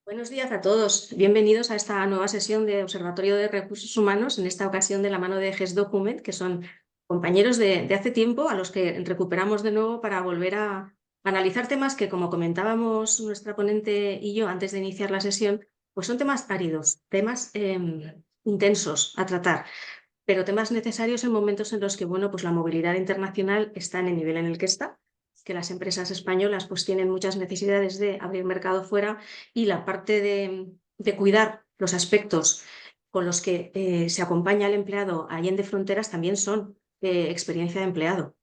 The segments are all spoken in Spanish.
Buenos días a todos. Bienvenidos a esta nueva sesión de Observatorio de Recursos Humanos, en esta ocasión de la mano de GES Document, que son compañeros de hace tiempo a los que recuperamos de nuevo para volver a analizar temas que, como comentábamos nuestra ponente y yo antes de iniciar la sesión, pues son temas áridos, temas intensos a tratar, pero temas necesarios en momentos en los que, bueno, pues la movilidad internacional está en el nivel en el que está, que las empresas españolas pues tienen muchas necesidades de abrir mercado fuera y la parte de cuidar los aspectos con los que se acompaña al empleado allende fronteras también son experiencia de empleado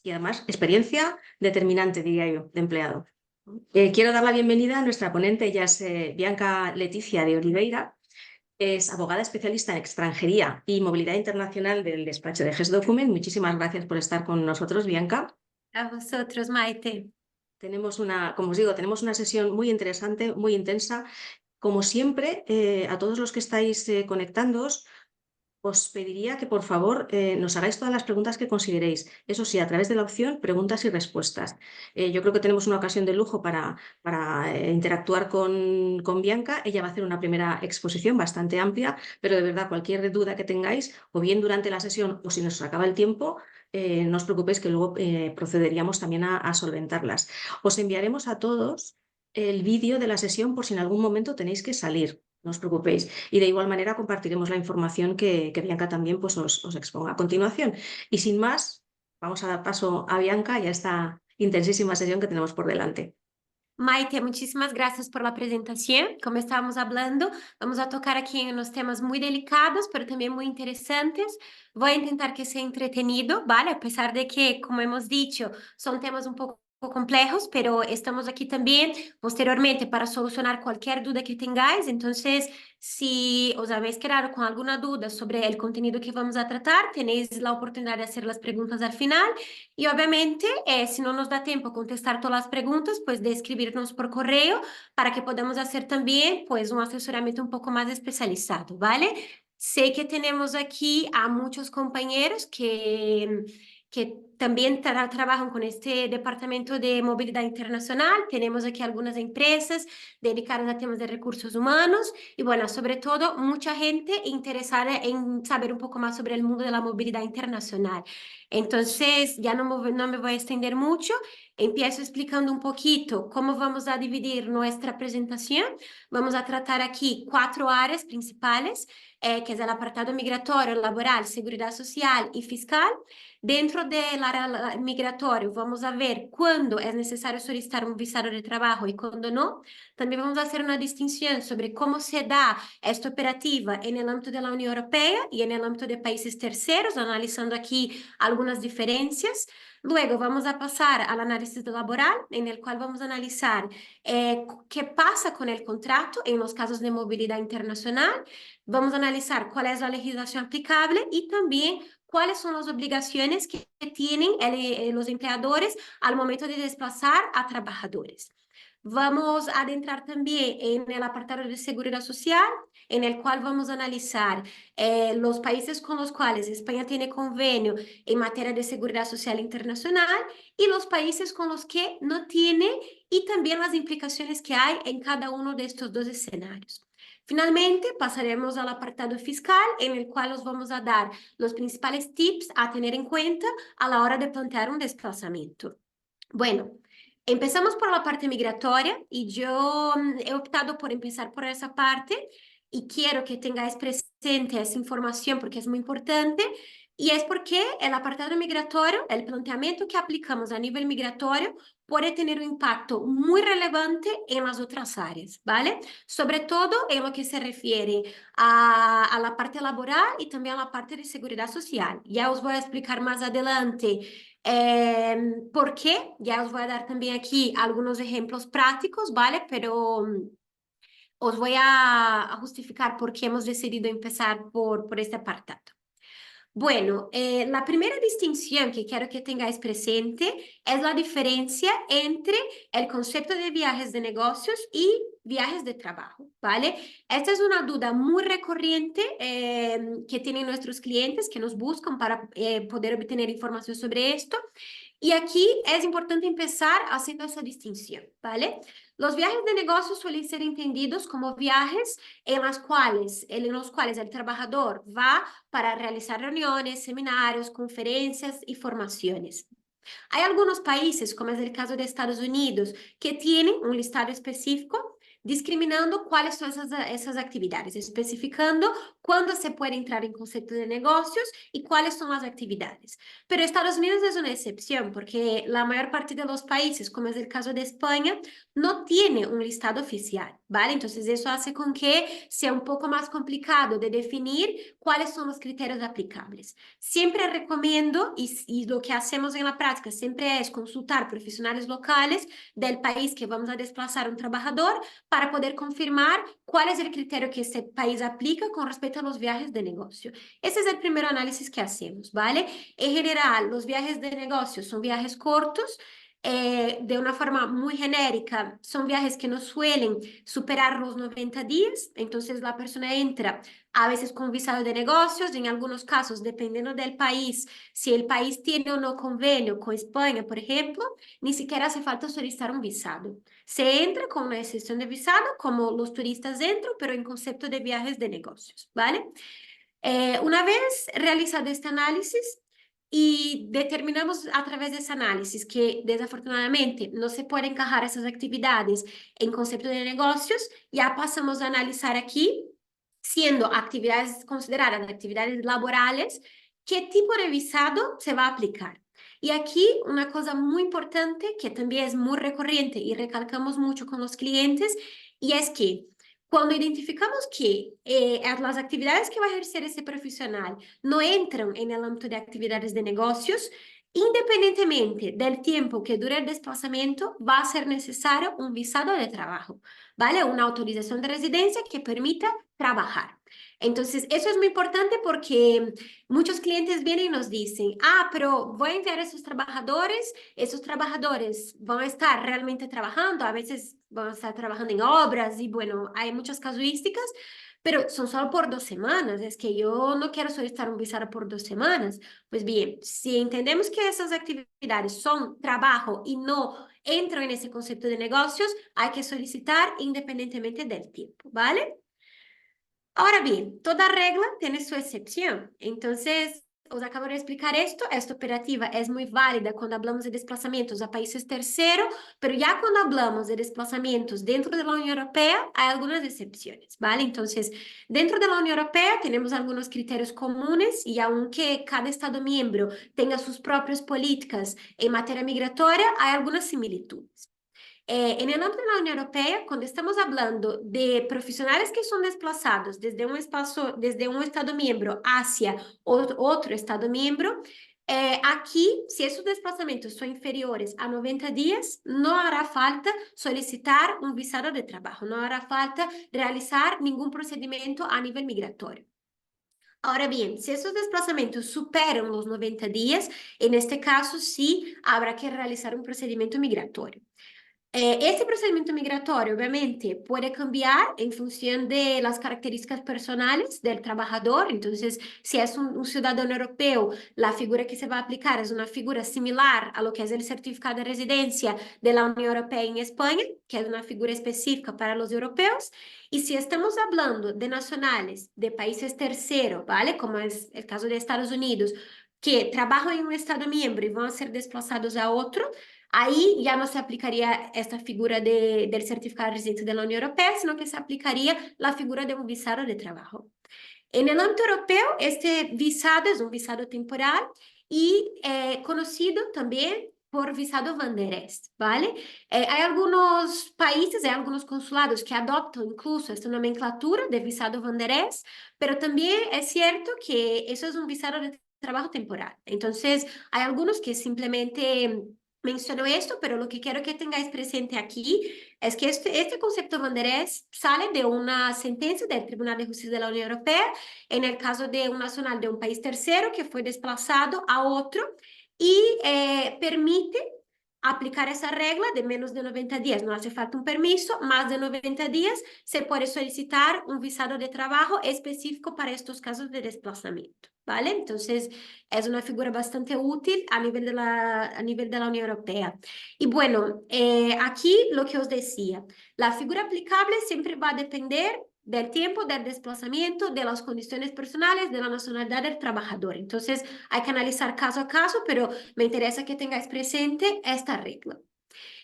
y además experiencia determinante, diría yo, de empleado. Quiero dar la bienvenida a nuestra ponente, ella es Bianca Leticia de Oliveira. Es abogada especialista en extranjería y movilidad internacional del despacho de GES Document. Muchísimas gracias por estar con nosotros, Bianca. A vosotros, Maite. Como os digo, tenemos una sesión muy interesante, muy intensa. Como siempre, a todos los que estáis conectándoos, os pediría que por favor nos hagáis todas las preguntas que consideréis. Eso sí, a través de la opción preguntas y respuestas. Yo creo que tenemos una ocasión de lujo para interactuar con Bianca. Ella va a hacer una primera exposición bastante amplia, pero de verdad cualquier duda que tengáis, o bien durante la sesión o si nos acaba el tiempo, no os preocupéis que luego procederíamos también a solventarlas. Os enviaremos a todos el vídeo de la sesión por si en algún momento tenéis que salir. No os preocupéis. Y de igual manera compartiremos la información que Bianca también pues, os exponga a continuación. Y sin más, vamos a dar paso a Bianca y a esta intensísima sesión que tenemos por delante. Maite, muchísimas gracias por la presentación. Como estábamos hablando, vamos a tocar aquí en unos temas muy delicados, pero también muy interesantes. Voy a intentar que sea entretenido, ¿vale? A pesar de que, como hemos dicho, son temas un poco complejos, pero estamos aquí también posteriormente para solucionar cualquier duda que tengáis. Entonces, si os habéis quedado con alguna duda sobre el contenido que vamos a tratar, tenéis la oportunidad de hacer las preguntas al final. Y obviamente, si no nos da tiempo a contestar todas las preguntas, pues de escribirnos por correo para que podamos hacer también pues un asesoramiento un poco más especializado, ¿vale? Sé que tenemos aquí a muchos compañeros que también trabajan con este departamento de movilidad internacional. Tenemos aquí algunas empresas dedicadas a temas de recursos humanos y bueno, sobre todo mucha gente interesada en saber un poco más sobre el mundo de la movilidad internacional. Entonces, ya no me voy a extender mucho. Empiezo explicando un poquito cómo vamos a dividir nuestra presentación. Vamos a tratar aquí 4 áreas principales, que es el apartado migratorio, laboral, seguridad social y fiscal. Dentro del área migratorio, vamos a ver cuándo es necesario solicitar un visado de trabajo y cuándo no. También vamos a hacer una distinción sobre cómo se da esta operativa en el ámbito de la Unión Europea y en el ámbito de países terceros, analizando aquí algunas diferencias. Luego vamos a pasar al análisis laboral, en el cual vamos a analizar qué pasa con el contrato en los casos de movilidad internacional. Vamos a analizar cuál es la legislación aplicable y también cuáles son las obligaciones que tienen los empleadores al momento de desplazar a trabajadores. Vamos a adentrar también en el apartado de seguridad social, en el cual vamos a analizar los países con los cuales España tiene convenio en materia de seguridad social internacional y los países con los que no tiene y también las implicaciones que hay en cada uno de estos dos escenarios. Finalmente, pasaremos al apartado fiscal, en el cual os vamos a dar los principales tips a tener en cuenta a la hora de plantear un desplazamiento. Bueno, empezamos por la parte migratoria y yo he optado por empezar por esa parte y quiero que tengáis presente esa información porque es muy importante y es porque el apartado migratorio, el planteamiento que aplicamos a nivel migratorio puede tener un impacto muy relevante en las otras áreas, ¿vale? Sobre todo en lo que se refiere a la parte laboral y también a la parte de seguridad social. Ya os voy a explicar más adelante ¿por qué? Ya os voy a dar también aquí algunos ejemplos prácticos, ¿vale? Pero os voy a justificar por qué hemos decidido empezar por este apartado. Bueno, la primera distinción que quiero que tengáis presente es la diferencia entre el concepto de viajes de negocios y viajes de trabajo, ¿vale? Esta es una duda muy recurrente que tienen nuestros clientes que nos buscan para poder obtener información sobre esto. Y aquí es importante empezar haciendo esa distinción, ¿vale? Los viajes de negocios suelen ser entendidos como viajes en los cuales el trabajador va para realizar reuniones, seminarios, conferencias y formaciones. Hay algunos países, como es el caso de Estados Unidos, que tienen un listado específico discriminando cuáles son esas actividades, especificando cuándo se puede entrar en concepto de negocios y cuáles son las actividades. Pero Estados Unidos es una excepción porque la mayor parte de los países, como es el caso de España, no tiene un listado oficial, ¿vale? Entonces eso hace con que sea un poco más complicado de definir cuáles son los criterios aplicables. Siempre recomiendo, y lo que hacemos en la práctica siempre es consultar profesionales locales del país que vamos a desplazar un trabajador para poder confirmar cuál es el criterio que ese país aplica con respecto a los viajes de negocio. Ese es el primer análisis que hacemos, ¿vale? En general, los viajes de negocio son viajes cortos, de una forma muy genérica, son viajes que no suelen superar los 90 días, entonces la persona entra a veces con visado de negocios, en algunos casos, dependiendo del país, si el país tiene o no convenio con España, por ejemplo, ni siquiera hace falta solicitar un visado. Se entra con una excepción de visado, como los turistas entran, pero en concepto de viajes de negocios, ¿vale? Una vez realizado este análisis y determinamos a través de ese análisis que desafortunadamente no se puede encajar esas actividades en concepto de negocios, ya pasamos a analizar aquí, siendo actividades consideradas actividades laborales, qué tipo de visado se va a aplicar. Y aquí una cosa muy importante que también es muy recurrente y recalcamos mucho con los clientes, y es que cuando identificamos que las actividades que va a ejercer ese profesional no entran en el ámbito de actividades de negocios, independientemente del tiempo que dure el desplazamiento, va a ser necesario un visado de trabajo, ¿vale? Una autorización de residencia que permita trabajar. Entonces, eso es muy importante porque muchos clientes vienen y nos dicen, pero voy a enviar a esos trabajadores van a estar realmente trabajando, a veces van a estar trabajando en obras y bueno, hay muchas casuísticas, pero son solo por 2 semanas, es que yo no quiero solicitar un visado por 2 semanas. Pues bien, si entendemos que esas actividades son trabajo y no entran en ese concepto de negocios, hay que solicitar independientemente del tiempo, ¿vale? Ahora bien, toda regla tiene su excepción. Entonces, os acabo de explicar esto. Esta operativa es muy válida cuando hablamos de desplazamientos a países terceros, pero ya cuando hablamos de desplazamientos dentro de la Unión Europea, hay algunas excepciones, ¿vale? Entonces, dentro de la Unión Europea tenemos algunos criterios comunes y aunque cada Estado miembro tenga sus propias políticas en materia migratoria, hay algunas similitudes. En el ámbito de la Unión Europea, cuando estamos hablando de profesionales que son desplazados desde un Estado miembro hacia otro Estado miembro, aquí, si esos desplazamientos son inferiores a 90 días, no hará falta solicitar un visado de trabajo, no hará falta realizar ningún procedimiento a nivel migratorio. Ahora bien, si esos desplazamientos superan los 90 días, en este caso sí habrá que realizar un procedimiento migratorio. Este procedimiento migratorio, obviamente, puede cambiar en función de las características personales del trabajador. Entonces, si es un ciudadano europeo, la figura que se va a aplicar es una figura similar a lo que es el certificado de residencia de la Unión Europea en España, que es una figura específica para los europeos. Y si estamos hablando de nacionales de países terceros, ¿vale? Como es el caso de Estados Unidos, que trabajan en un Estado miembro y van a ser desplazados a otro, ahí ya no se aplicaría esta figura del certificado de residencia de la Unión Europea, sino que se aplicaría la figura de un visado de trabajo. En el ámbito europeo, este visado es un visado temporal y conocido también por visado Wanderers, ¿vale? Hay algunos países, hay algunos consulados que adoptan incluso esta nomenclatura de visado Wanderers, pero también es cierto que eso es un visado de trabajo temporal. Entonces, hay algunos que simplemente menciono esto, pero lo que quiero que tengáis presente aquí es que este concepto Wanderers sale de una sentencia del Tribunal de Justicia de la Unión Europea en el caso de un nacional de un país tercero que fue desplazado a otro y permite aplicar esa regla de menos de 90 días. No hace falta un permiso, más de 90 días se puede solicitar un visado de trabajo específico para estos casos de desplazamiento. ¿vale? Entonces, es una figura bastante útil a nivel de la Unión Europea. Y bueno, aquí lo que os decía, la figura aplicable siempre va a depender del tiempo, del desplazamiento, de las condiciones personales, de la nacionalidad del trabajador. Entonces, hay que analizar caso a caso, pero me interesa que tengáis presente esta regla.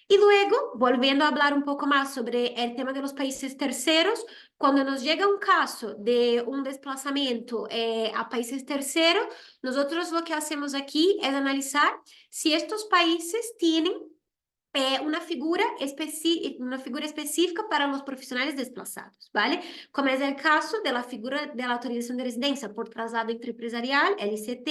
Y luego, volviendo a hablar un poco más sobre el tema de los países terceros, cuando nos llega un caso de un desplazamiento a países terceros, nosotros lo que hacemos aquí es analizar si estos países tienen una figura específica para los profesionales desplazados, ¿vale? Como es el caso de la figura de la autorización de residencia por traslado intraempresarial, LCT,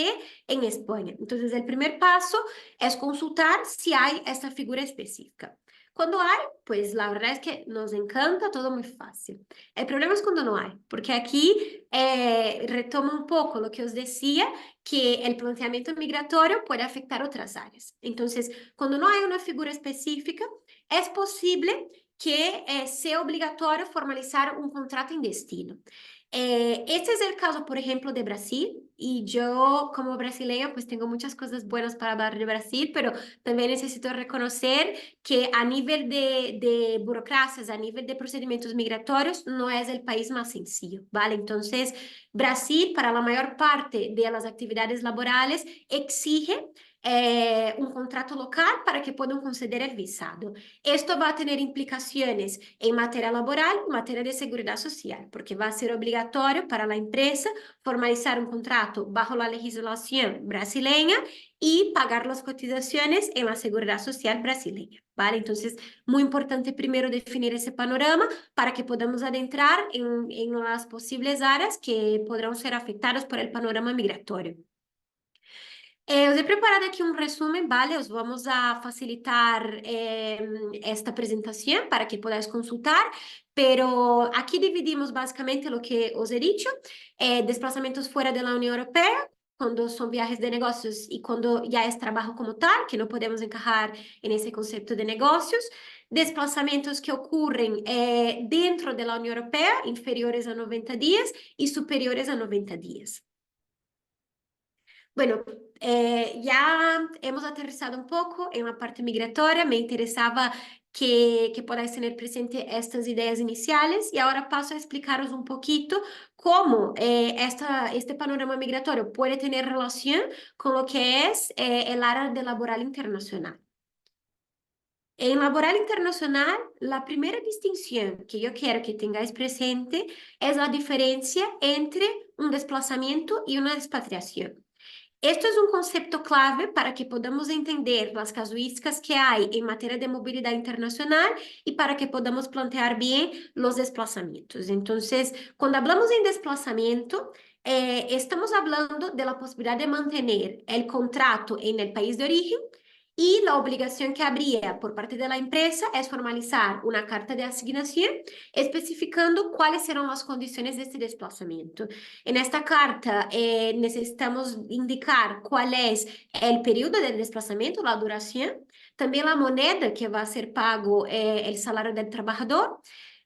en España. Entonces, el primer paso es consultar si hay esta figura específica. Cuando hay, pues la verdad es que nos encanta, todo muy fácil. El problema es cuando no hay, porque aquí retomo un poco lo que os decía, que el planteamiento migratorio puede afectar otras áreas. Entonces, cuando no hay una figura específica, es posible que sea obligatorio formalizar un contrato en destino. Este es el caso, por ejemplo, de Brasil, y yo como brasileña pues tengo muchas cosas buenas para hablar de Brasil, pero también necesito reconocer que a nivel de burocracias, a nivel de procedimientos migratorios, no es el país más sencillo, ¿vale? Entonces, Brasil, para la mayor parte de las actividades laborales, exige un contrato local para que puedan conceder el visado. Esto va a tener implicaciones en materia laboral, en materia de seguridad social, porque va a ser obligatorio para la empresa formalizar un contrato bajo la legislación brasileña y pagar las cotizaciones en la seguridad social brasileña, ¿vale? Entonces, muy importante primero definir ese panorama para que podamos adentrar en las posibles áreas que podrán ser afectadas por el panorama migratorio. Os he preparado aqui um resumo, ¿vale? Os vamos a facilitar esta apresentação para que podáis consultar, pero aqui dividimos basicamente lo que os he dicho, desplazamientos fuera de la Unión Europea, cuando son viajes de negocios y cuando ya es trabajo como tal, que no podemos encajar en ese concepto de negocios, desplazamientos que ocurren dentro de la Unión Europea, inferiores a 90 días y superiores a 90 días. Bueno, ya hemos aterrizado un poco en la parte migratoria, me interesaba que podáis tener presente estas ideas iniciales y ahora paso a explicaros un poquito cómo este panorama migratorio puede tener relación con lo que es el área de laboral internacional. En laboral internacional, la primera distinción que yo quiero que tengáis presente es la diferencia entre un desplazamiento y una expatriación. Esto es un concepto clave para que podamos entender las casuísticas que hay en materia de movilidad internacional y para que podamos plantear bien los desplazamientos. Entonces, cuando hablamos en desplazamiento, estamos hablando de la posibilidad de mantener el contrato en el país de origen y la obligación que habría por parte de la empresa es formalizar una carta de asignación especificando cuáles serán las condiciones de este desplazamiento. En esta carta necesitamos indicar cuál es el periodo de desplazamiento, la duración, también la moneda que va a ser pago el salario del trabajador,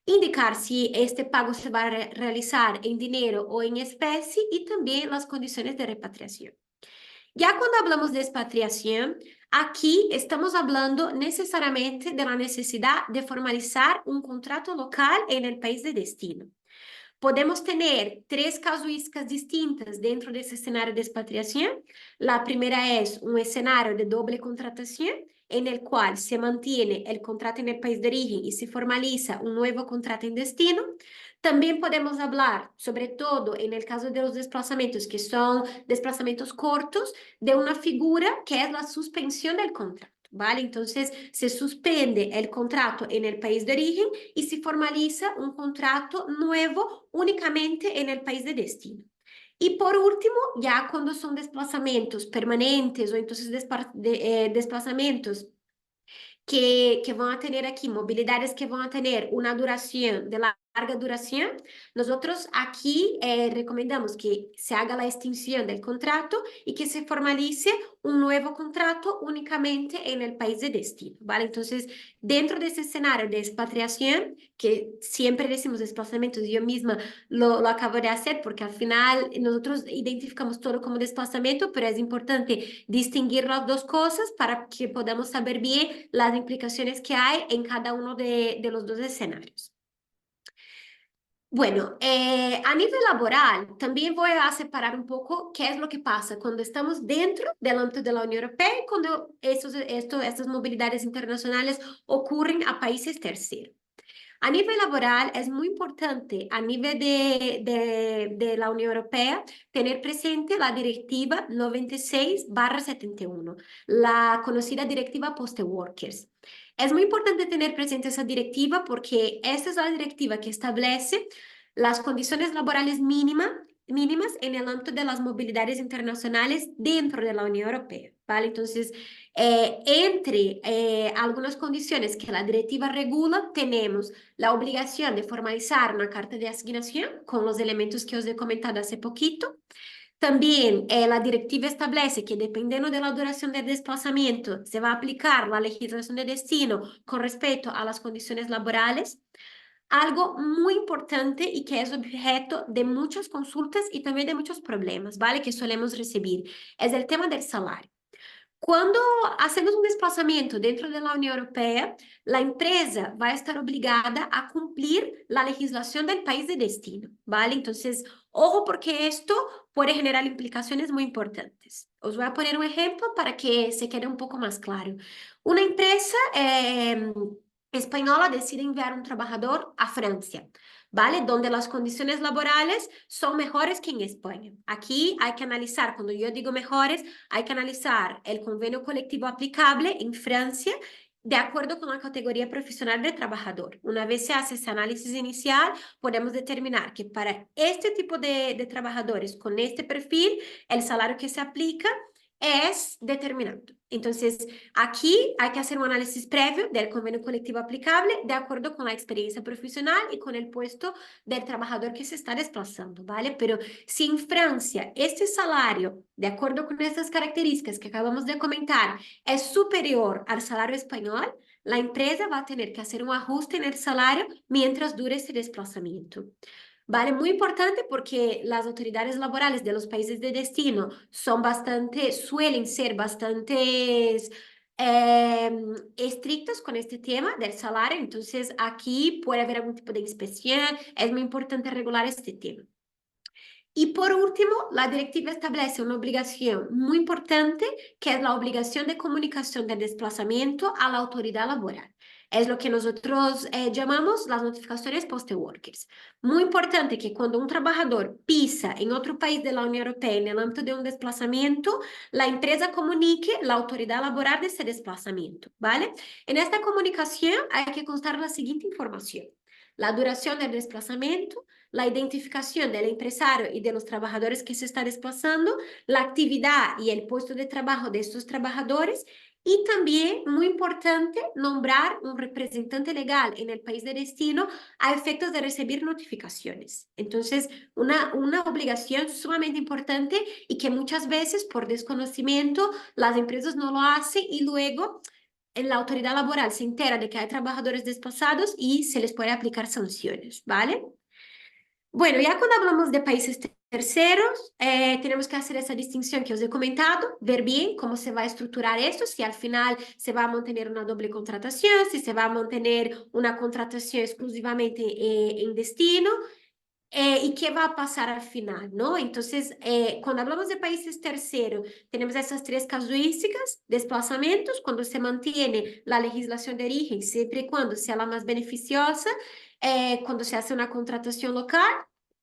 indicar si este pago se va a realizar en dinero o en especie y también las condiciones de repatriación. Ya cuando hablamos de expatriación, aquí estamos hablando necesariamente de la necesidad de formalizar un contrato local en el país de destino. Podemos tener tres casuísticas distintas dentro de ese escenario de expatriación. La primera es un escenario de doble contratación, en el cual se mantiene el contrato en el país de origen y se formaliza un nuevo contrato en destino. También podemos hablar, sobre todo en el caso de los desplazamientos, que son desplazamientos cortos, de una figura que es la suspensión del contrato, ¿vale? Entonces, se suspende el contrato en el país de origen y se formaliza un contrato nuevo únicamente en el país de destino. Y por último, ya cuando son desplazamientos permanentes o entonces desplazamientos que van a tener aquí, movilidades que van a tener una duración de larga duración, nosotros aquí recomendamos que se haga la extinción del contrato y que se formalice un nuevo contrato únicamente en el país de destino, ¿vale? Entonces, dentro de ese escenario de expatriación, que siempre decimos desplazamientos, yo misma lo acabo de hacer porque al final nosotros identificamos todo como desplazamiento, pero es importante distinguir las dos cosas para que podamos saber bien las implicaciones que hay en cada uno de los dos escenarios. Bueno, a nivel laboral, también voy a separar un poco qué es lo que pasa cuando estamos dentro del ámbito de la Unión Europea y cuando estas movilidades internacionales ocurren a países terceros. A nivel laboral, es muy importante a nivel de la Unión Europea tener presente la Directiva 96/71, la conocida Directiva Post-Workers. Es muy importante tener presente esa directiva porque esta es la directiva que establece las condiciones laborales mínimas en el ámbito de las movilidades internacionales dentro de la Unión Europea, ¿vale? Entonces, entre algunas condiciones que la directiva regula, tenemos la obligación de formalizar una carta de asignación con los elementos que os he comentado hace poquito. También la directiva establece que dependiendo de la duración del desplazamiento, se va a aplicar la legislación de destino con respecto a las condiciones laborales. Algo muy importante y que es objeto de muchas consultas y también de muchos problemas, ¿vale? Que solemos recibir, es el tema del salario. Cuando hacemos un desplazamiento dentro de la Unión Europea, la empresa va a estar obligada a cumplir la legislación del país de destino, ¿vale? Entonces, ojo porque esto puede generar implicaciones muy importantes. Os voy a poner un ejemplo para que se quede un poco más claro. Una empresa española decide enviar un trabajador a Francia, ¿vale? Donde las condiciones laborales son mejores que en España. Aquí hay que analizar, cuando yo digo mejores, hay que analizar el convenio colectivo aplicable en Francia de acuerdo con la categoría profesional del trabajador. Una vez se hace ese análisis inicial, podemos determinar que para este tipo de trabajadores con este perfil, el salario que se aplica es determinante. Entonces, aquí hay que hacer un análisis previo del convenio colectivo aplicable de acuerdo con la experiencia profesional y con el puesto del trabajador que se está desplazando, ¿vale? Pero si en Francia este salario, de acuerdo con estas características que acabamos de comentar, es superior al salario español, la empresa va a tener que hacer un ajuste en el salario mientras dure ese desplazamiento. Vale, muy importante porque las autoridades laborales de los países de destino suelen ser bastante estrictos con este tema del salario, entonces aquí puede haber algún tipo de inspección, es muy importante regular este tema. Y por último, la directiva establece una obligación muy importante, que es la obligación de comunicación del desplazamiento a la autoridad laboral. Es lo que nosotros llamamos las notificaciones post-workers. Muy importante que cuando un trabajador pisa en otro país de la Unión Europea en el ámbito de un desplazamiento, la empresa comunique la autoridad laboral de ese desplazamiento, ¿vale? En esta comunicación hay que constar la siguiente información: la duración del desplazamiento, la identificación del empresario y de los trabajadores que se está desplazando, la actividad y el puesto de trabajo de estos trabajadores y también, muy importante, nombrar un representante legal en el país de destino a efectos de recibir notificaciones. Entonces, una obligación sumamente importante y que muchas veces por desconocimiento las empresas no lo hacen y luego la autoridad laboral se entera de que hay trabajadores desplazados y se les puede aplicar sanciones, ¿vale? Bueno, ya cuando hablamos de países terceros, tenemos que hacer esa distinción que os he comentado, ver bien cómo se va a estructurar esto, si al final se va a mantener una doble contratación, si se va a mantener una contratación exclusivamente en destino, y qué va a pasar al final, ¿no? Entonces, cuando hablamos de países terceros, tenemos esas tres casuísticas: desplazamientos, cuando se mantiene la legislación de origen, siempre y cuando sea la más beneficiosa, cuando se hace una contratación local,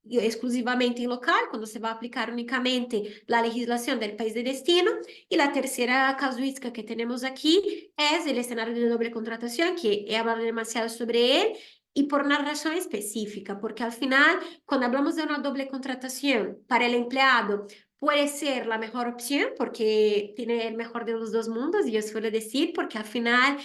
y exclusivamente en local, cuando se va a aplicar únicamente la legislación del país de destino. Y la tercera casuística que tenemos aquí es el escenario de doble contratación, que he hablado demasiado sobre él, y por una razón específica, porque al final, cuando hablamos de una doble contratación para el empleado, puede ser la mejor opción porque tiene el mejor de los dos mundos, y yo suelo decir, porque al final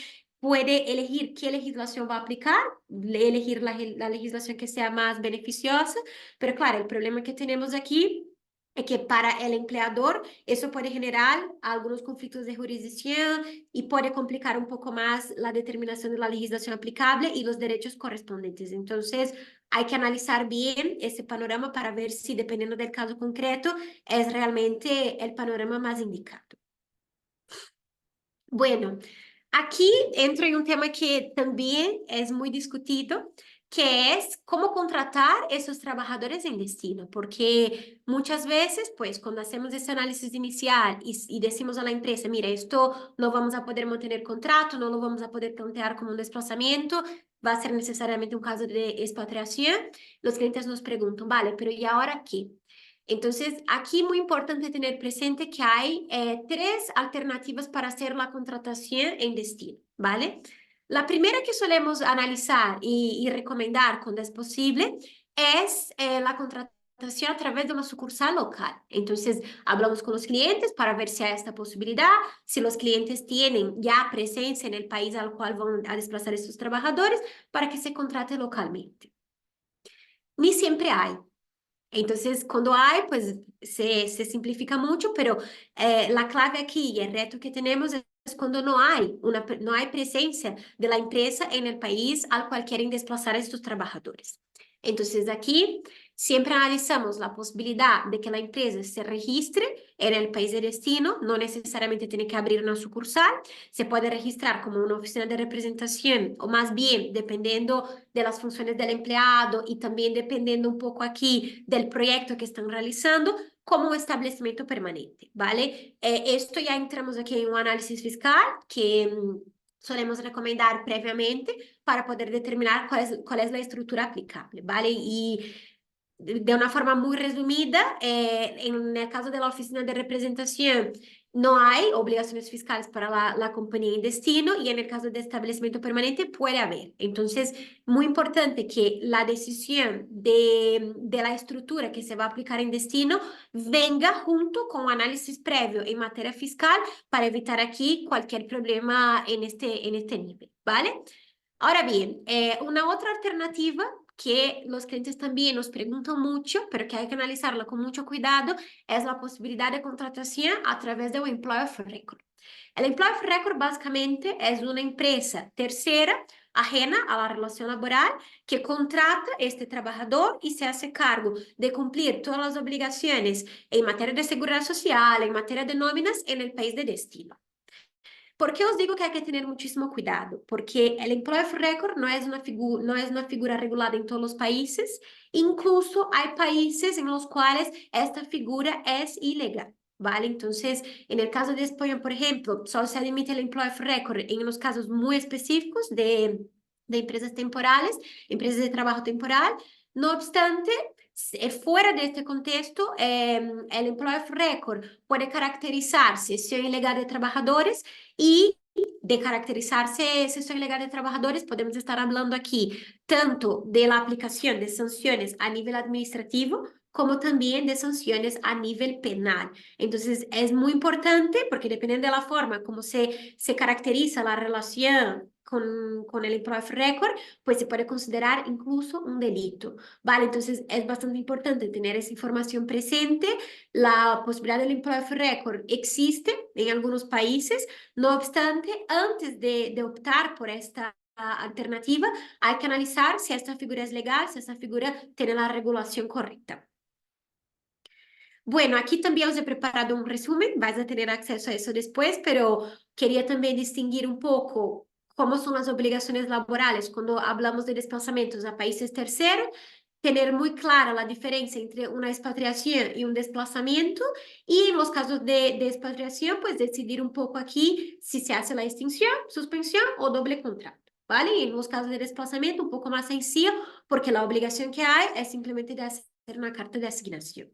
puede elegir qué legislación va a aplicar, elegir la legislación que sea más beneficiosa, pero claro, el problema que tenemos aquí es que para el empleador eso puede generar algunos conflictos de jurisdicción y puede complicar un poco más la determinación de la legislación aplicable y los derechos correspondientes. Entonces, hay que analizar bien ese panorama para ver si, dependiendo del caso concreto, es realmente el panorama más indicado. Bueno, aquí entro en un tema que también es muy discutido, que es cómo contratar esos trabajadores en destino, porque muchas veces, pues, cuando hacemos ese análisis inicial y decimos a la empresa, mira, esto no vamos a poder mantener contrato, no lo vamos a poder plantear como un desplazamiento, va a ser necesariamente un caso de expatriación, los clientes nos preguntan, vale, pero ¿y ahora qué? Entonces, aquí muy importante tener presente que hay tres alternativas para hacer la contratación en destino, ¿vale? La primera que solemos analizar y recomendar cuando es posible es la contratación a través de una sucursal local. Entonces, hablamos con los clientes para ver si hay esta posibilidad, si los clientes tienen ya presencia en el país al cual van a desplazar estos trabajadores para que se contrate localmente. Ni siempre hay. Entonces, cuando hay, pues se simplifica mucho, pero la clave aquí y el reto que tenemos es cuando no hay presencia de la empresa en el país al cual quieren desplazar a estos trabajadores. Entonces, aquí siempre analizamos la posibilidad de que la empresa se registre en el país de destino, no necesariamente tiene que abrir una sucursal, se puede registrar como una oficina de representación, o más bien, dependiendo de las funciones del empleado y también dependiendo un poco aquí del proyecto que están realizando, como un establecimiento permanente, ¿vale? Esto ya entramos aquí en un análisis fiscal que solemos recomendar previamente para poder determinar cuál es la estructura aplicable, ¿vale? Y de una forma muy resumida, en el caso de la oficina de representación, no hay obligaciones fiscales para la compañía en destino y en el caso de establecimiento permanente puede haber. Entonces, muy importante que la decisión de la estructura que se va a aplicar en destino venga junto con un análisis previo en materia fiscal para evitar aquí cualquier problema en este nivel, ¿vale? Ahora bien, una otra alternativa que los clientes también nos preguntan mucho, pero que hay que analizarla con mucho cuidado, es la posibilidad de contratación a través de un Employer of Record. El Employer of Record básicamente es una empresa tercera ajena a la relación laboral que contrata a este trabajador y se hace cargo de cumplir todas las obligaciones en materia de seguridad social, en materia de nóminas en el país de destino. ¿Por qué os digo que hay que tener muchísimo cuidado? Porque el Employer of Record no es una figura regulada en todos los países, incluso hay países en los cuales esta figura es ilegal, ¿vale? Entonces, en el caso de España, por ejemplo, solo se admite el Employer of Record en los casos muy específicos de empresas temporales, empresas de trabajo temporal. No obstante, fuera de este contexto, el Employer of Record puede caracterizar cesión ilegal de trabajadores y de caracterizarse cesión ilegal de trabajadores, podemos estar hablando aquí tanto de la aplicación de sanciones a nivel administrativo como también de sanciones a nivel penal. Entonces, es muy importante porque dependiendo de la forma como se caracteriza la relación con el Employer of Record, pues se puede considerar incluso un delito, ¿vale? Entonces, es bastante importante tener esa información presente. La posibilidad del Employer of Record existe en algunos países, no obstante, antes de optar por esta alternativa, hay que analizar si esta figura es legal, si esta figura tiene la regulación correcta. Bueno, aquí también os he preparado un resumen, vais a tener acceso a eso después, pero quería también distinguir un poco cómo son las obligaciones laborales cuando hablamos de desplazamientos a países terceros, tener muy clara la diferencia entre una expatriación y un desplazamiento, y en los casos de expatriación, pues decidir un poco aquí si se hace la extinción, suspensión o doble contrato, ¿vale? Y en los casos de desplazamiento, un poco más sencillo, porque la obligación que hay es simplemente de hacer una carta de asignación.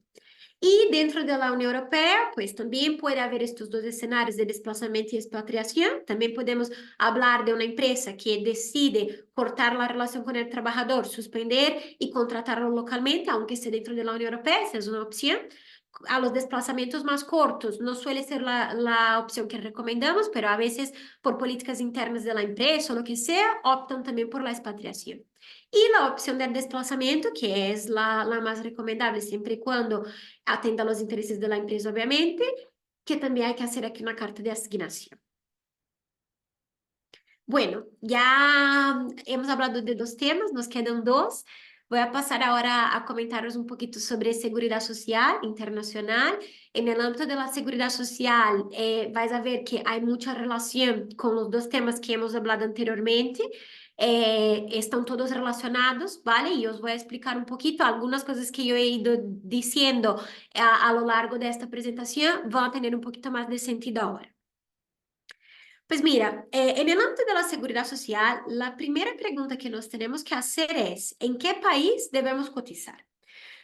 Y dentro de la Unión Europea, pues también puede haber estos dos escenarios de desplazamiento y expatriación. También podemos hablar de una empresa que decide cortar la relación con el trabajador, suspender y contratarlo localmente, aunque esté dentro de la Unión Europea, esa es una opción. a los desplazamientos más cortos no suele ser la opción que recomendamos, pero a veces por políticas internas de la empresa o lo que sea, optan también por la expatriación. Y la opción del desplazamiento, que es la más recomendable siempre y cuando atenda a los intereses de la empresa, obviamente, que también hay que hacer aquí una carta de asignación. Bueno, ya hemos hablado de 2 temas, nos quedan 2. Voy a pasar ahora a comentaros un poquito sobre seguridad social internacional. En el ámbito de la seguridad social, vais a ver que hay mucha relación con los 2 temas que hemos hablado anteriormente. Están todos relacionados, ¿vale? Y os voy a explicar un poquito algunas cosas que yo he ido diciendo a lo largo de esta presentación, van a tener un poquito más de sentido ahora. Pues mira, en el ámbito de la seguridad social, la primera pregunta que nos tenemos que hacer es, ¿en qué país debemos cotizar?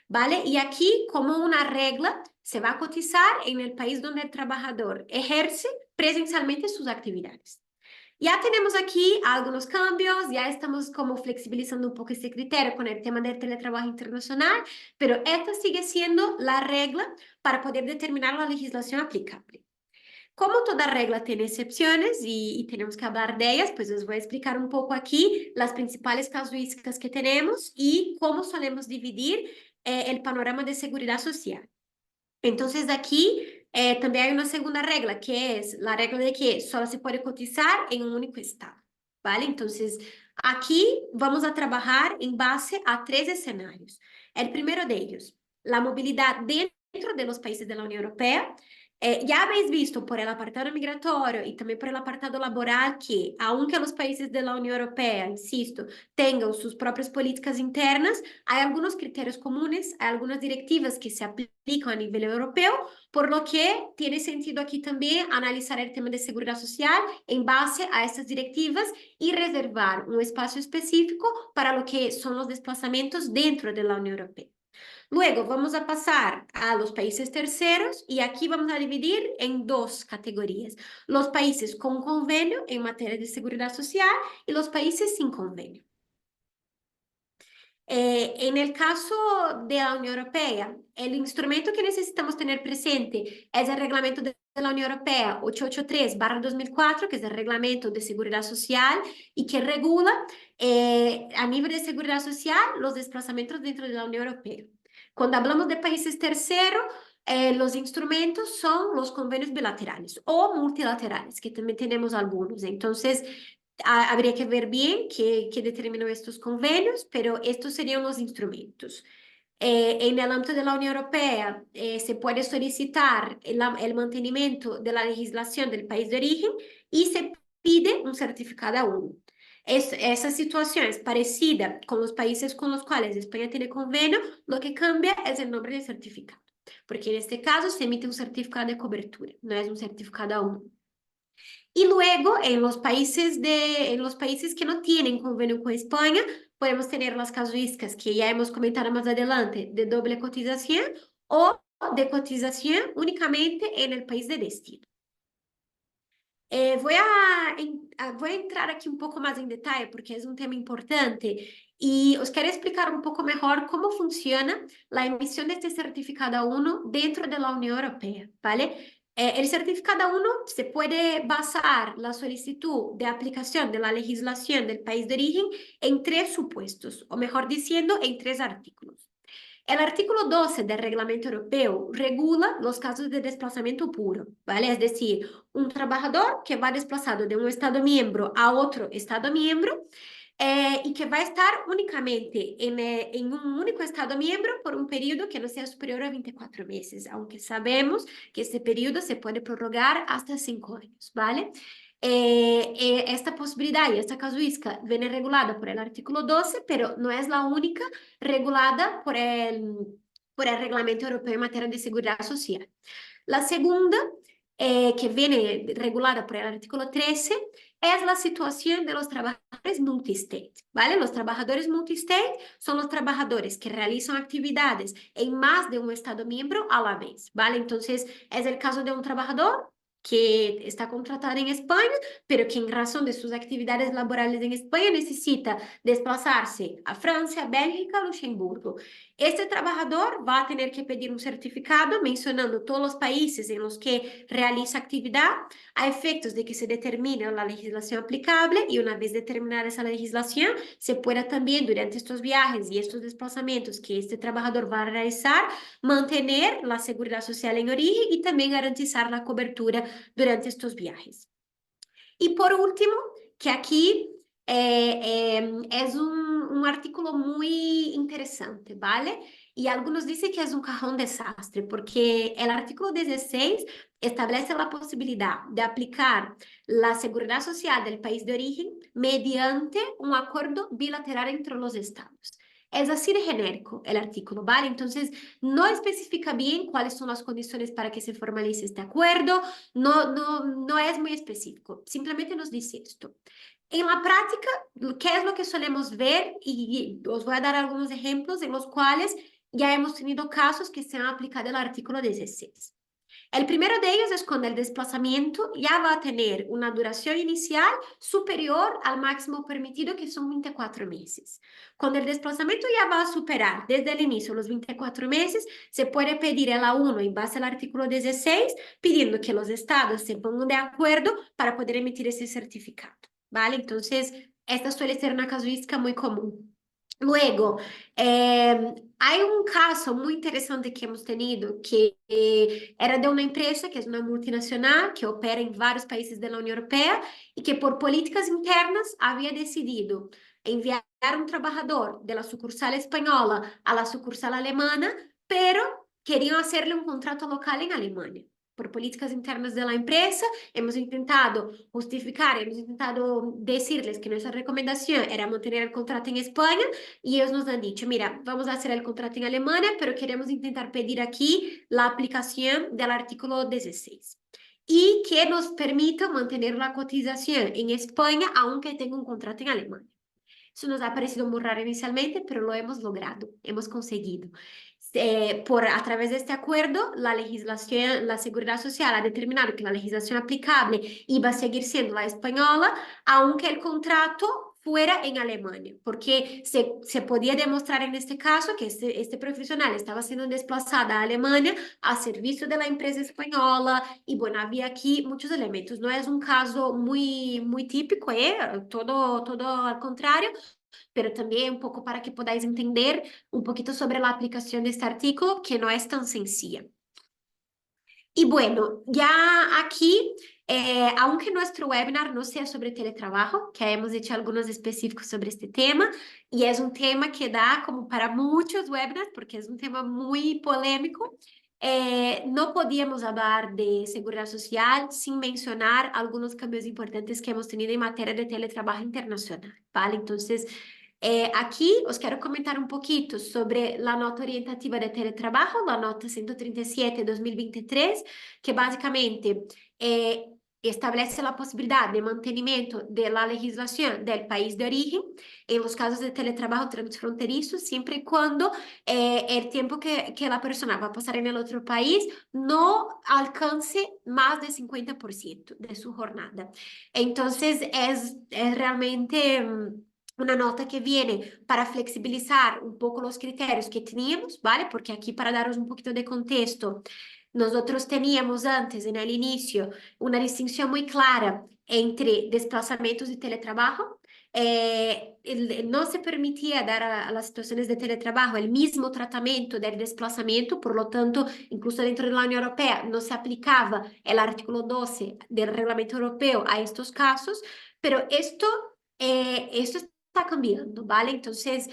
¿Vale? Y aquí, como una regla, se va a cotizar en el país donde el trabajador ejerce presencialmente sus actividades. Ya tenemos aquí algunos cambios, ya estamos como flexibilizando un poco ese criterio con el tema del teletrabajo internacional, pero esta sigue siendo la regla para poder determinar la legislación aplicable. Como toda regla tiene excepciones y tenemos que hablar de ellas, pues os voy a explicar un poco aquí las principales casuísticas que tenemos y cómo solemos dividir el panorama de seguridad social. Entonces, aquí también hay una segunda regla, que es la regla de que solo se puede cotizar en un único estado, ¿vale? Entonces, aquí vamos a trabajar en base a 3 escenarios. El primero de ellos, la movilidad dentro de los países de la Unión Europea. Ya habéis visto por el apartado migratorio y también por el apartado laboral que, aunque los países de la Unión Europea, insisto, tengan sus propias políticas internas, hay algunos criterios comunes, hay algunas directivas que se aplican a nivel europeo, por lo que tiene sentido aquí también analizar el tema de seguridad social en base a estas directivas y reservar un espacio específico para lo que son los desplazamientos dentro de la Unión Europea. Luego vamos a pasar a los países terceros y aquí vamos a dividir en 2 categorías. Los países con convenio en materia de seguridad social y los países sin convenio. En el caso de la Unión Europea, el instrumento que necesitamos tener presente es el reglamento de la Unión Europea 883/2004, que es el reglamento de seguridad social y que regula a nivel de seguridad social los desplazamientos dentro de la Unión Europea. Cuando hablamos de países terceros, los instrumentos son los convenios bilaterales o multilaterales, que también tenemos algunos. Entonces, habría que ver bien qué determinó estos convenios, pero estos serían los instrumentos. En el ámbito de la Unión Europea, se puede solicitar el mantenimiento de la legislación del país de origen y se pide un certificado A1. Esa situación es parecida con los países con los cuales España tiene convenio, lo que cambia es el nombre del certificado, porque en este caso se emite un certificado de cobertura, no es un certificado A1. Y luego, en los países que no tienen convenio con España, podemos tener las casuísticas que ya hemos comentado más adelante, de doble cotización o de cotización únicamente en el país de destino. Voy a entrar aquí un poco más en detalle porque es un tema importante y os quiero explicar un poco mejor cómo funciona la emisión de este certificado A1 dentro de la Unión Europea, ¿vale? El certificado A1 se puede basar la solicitud de aplicación de la legislación del país de origen en 3 supuestos, o mejor diciendo, en 3 artículos. El artículo 12 del Reglamento Europeo regula los casos de desplazamiento puro, ¿vale? Es decir, un trabajador que va desplazado de un Estado miembro a otro Estado miembro y que va a estar únicamente en un único Estado miembro por un periodo que no sea superior a 24 meses, aunque sabemos que este periodo se puede prorrogar hasta 5 años, ¿vale? Esta posibilidad y esta casuística viene regulada por el artículo 12, pero no es la única regulada por el Reglamento Europeo en materia de seguridad social. La segunda, que viene regulada por el artículo 13, es la situación de los trabajadores multistate, ¿vale? Los trabajadores multistate son los trabajadores que realizan actividades en más de un Estado miembro a la vez, ¿vale? Entonces, es el caso de un trabajador que está contratada en España, pero que en razón de sus actividades laborales en España necesita desplazarse a Francia, Bélgica, Luxemburgo. Este trabajador va a tener que pedir un certificado mencionando todos los países en los que realiza actividad a efectos de que se determine la legislación aplicable y una vez determinada esa legislación, se pueda también durante estos viajes y estos desplazamientos que este trabajador va a realizar, mantener la seguridad social en origen y también garantizar la cobertura durante estos viajes. Y por último, que aquí es un artículo muy interesante, ¿vale? Y algunos dicen que es un cajón desastre, porque el artículo 16 establece la posibilidad de aplicar la seguridad social del país de origen mediante un acuerdo bilateral entre los estados. Es así de genérico el artículo, ¿vale? Entonces, no especifica bien cuáles son las condiciones para que se formalice este acuerdo, no es muy específico, simplemente nos dice esto. En la práctica, ¿qué es lo que solemos ver? Y os voy a dar algunos ejemplos en los cuales ya hemos tenido casos que se han aplicado el artículo 16. El primero de ellos es cuando el desplazamiento ya va a tener una duración inicial superior al máximo permitido, que son 24 meses. Cuando el desplazamiento ya va a superar desde el inicio los 24 meses, se puede pedir el A1 en base al artículo 16, pidiendo que los estados se pongan de acuerdo para poder emitir ese certificado, ¿vale? Entonces, esta suele ser una casuística muy común. Luego, hay un caso muy interesante que hemos tenido que era de una empresa que es una multinacional que opera en varios países de la Unión Europea y que por políticas internas había decidido enviar un trabajador de la sucursal española a la sucursal alemana, pero querían hacerle un contrato local en Alemania. Por políticas internas de la empresa, hemos intentado justificar, hemos intentado decirles que nuestra recomendación era mantener el contrato en España y ellos nos han dicho, mira, vamos a hacer el contrato en Alemania, pero queremos intentar pedir aquí la aplicación del artículo 16 y que nos permita mantener la cotización en España aunque tenga un contrato en Alemania. Eso nos ha parecido muy raro inicialmente, pero lo hemos logrado, hemos conseguido. A través de este acuerdo, la legislación, la Seguridad Social ha determinado que la legislación aplicable iba a seguir siendo la española, aunque el contrato fuera en Alemania, porque se podía demostrar en este caso que este profesional estaba siendo desplazado a Alemania a servicio de la empresa española y bueno, había aquí muchos elementos. No es un caso muy típico, todo al contrario, pero también un poco para que podáis entender un poquito sobre la aplicación de este artículo, que no es tan sencilla. Y bueno, ya aquí, aunque nuestro webinar no sea sobre teletrabajo, que hemos hecho algunos específicos sobre este tema, y es un tema que da como para muchos webinars, porque es un tema muy polémico, no podíamos hablar de seguridad social sin mencionar algunos cambios importantes que hemos tenido en materia de teletrabajo internacional, ¿vale? Entonces, aquí os quero comentar um pouquinho sobre a nota orientativa de teletrabalho, a nota 137 de 2023, que basicamente establece a possibilidade de mantenimento da legislação do país de origem em los casos de teletrabalho transfronterizo, sempre e quando o tempo que a pessoa vai passar em outro país não alcance mais de 50% de sua jornada. Então, é realmente una nota que viene para flexibilizar un poco los criterios que teníamos, ¿vale? Porque aquí para daros un poquito de contexto, nosotros teníamos antes, en el inicio, una distinción muy clara entre desplazamientos y teletrabajo. No se permitía dar a las situaciones de teletrabajo el mismo tratamiento del desplazamiento, por lo tanto, incluso dentro de la Unión Europea no se aplicaba el artículo 12 del reglamento europeo a estos casos, pero esto está cambiando, ¿vale? Entonces,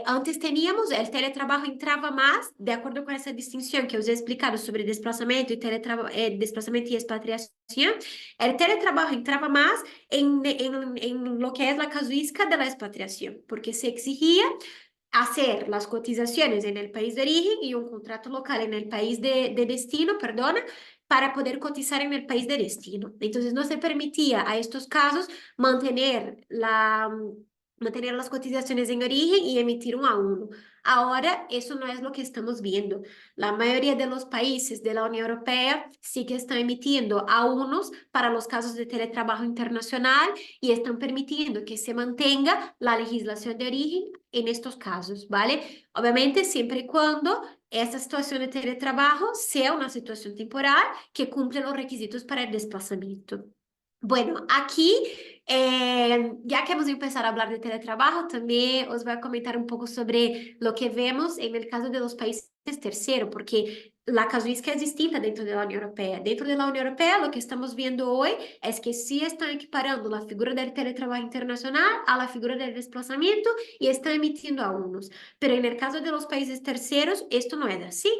antes teníamos, el teletrabajo entraba más, de acuerdo con esa distinción que os he explicado sobre desplazamiento y, desplazamiento y expatriación, el teletrabajo entraba más en lo que es la casuística de la expatriación, porque se exigía hacer las cotizaciones en el país de origen y un contrato local en el país de destino, perdona, para poder cotizar en el país de destino. Entonces, no se permitía a estos casos mantener mantener las cotizaciones en origen y emitir un A1. Ahora, eso no es lo que estamos viendo. La mayoría de los países de la Unión Europea sí que están emitiendo A1s para los casos de teletrabajo internacional y están permitiendo que se mantenga la legislación de origen en estos casos, ¿vale? Obviamente, siempre y cuando esta situación de teletrabajo sea una situación temporal que cumple los requisitos para el desplazamiento. Bueno, aquí, ya que hemos empezado a hablar de teletrabajo, también os voy a comentar un poco sobre lo que vemos en el caso de los países terceros, porque la casuística es distinta dentro de la Unión Europea. Dentro de la Unión Europea, lo que estamos viendo hoy es que sí están equiparando la figura del teletrabajo internacional a la figura del desplazamiento y están emitiendo a unos. Pero en el caso de los países terceros, esto no es así.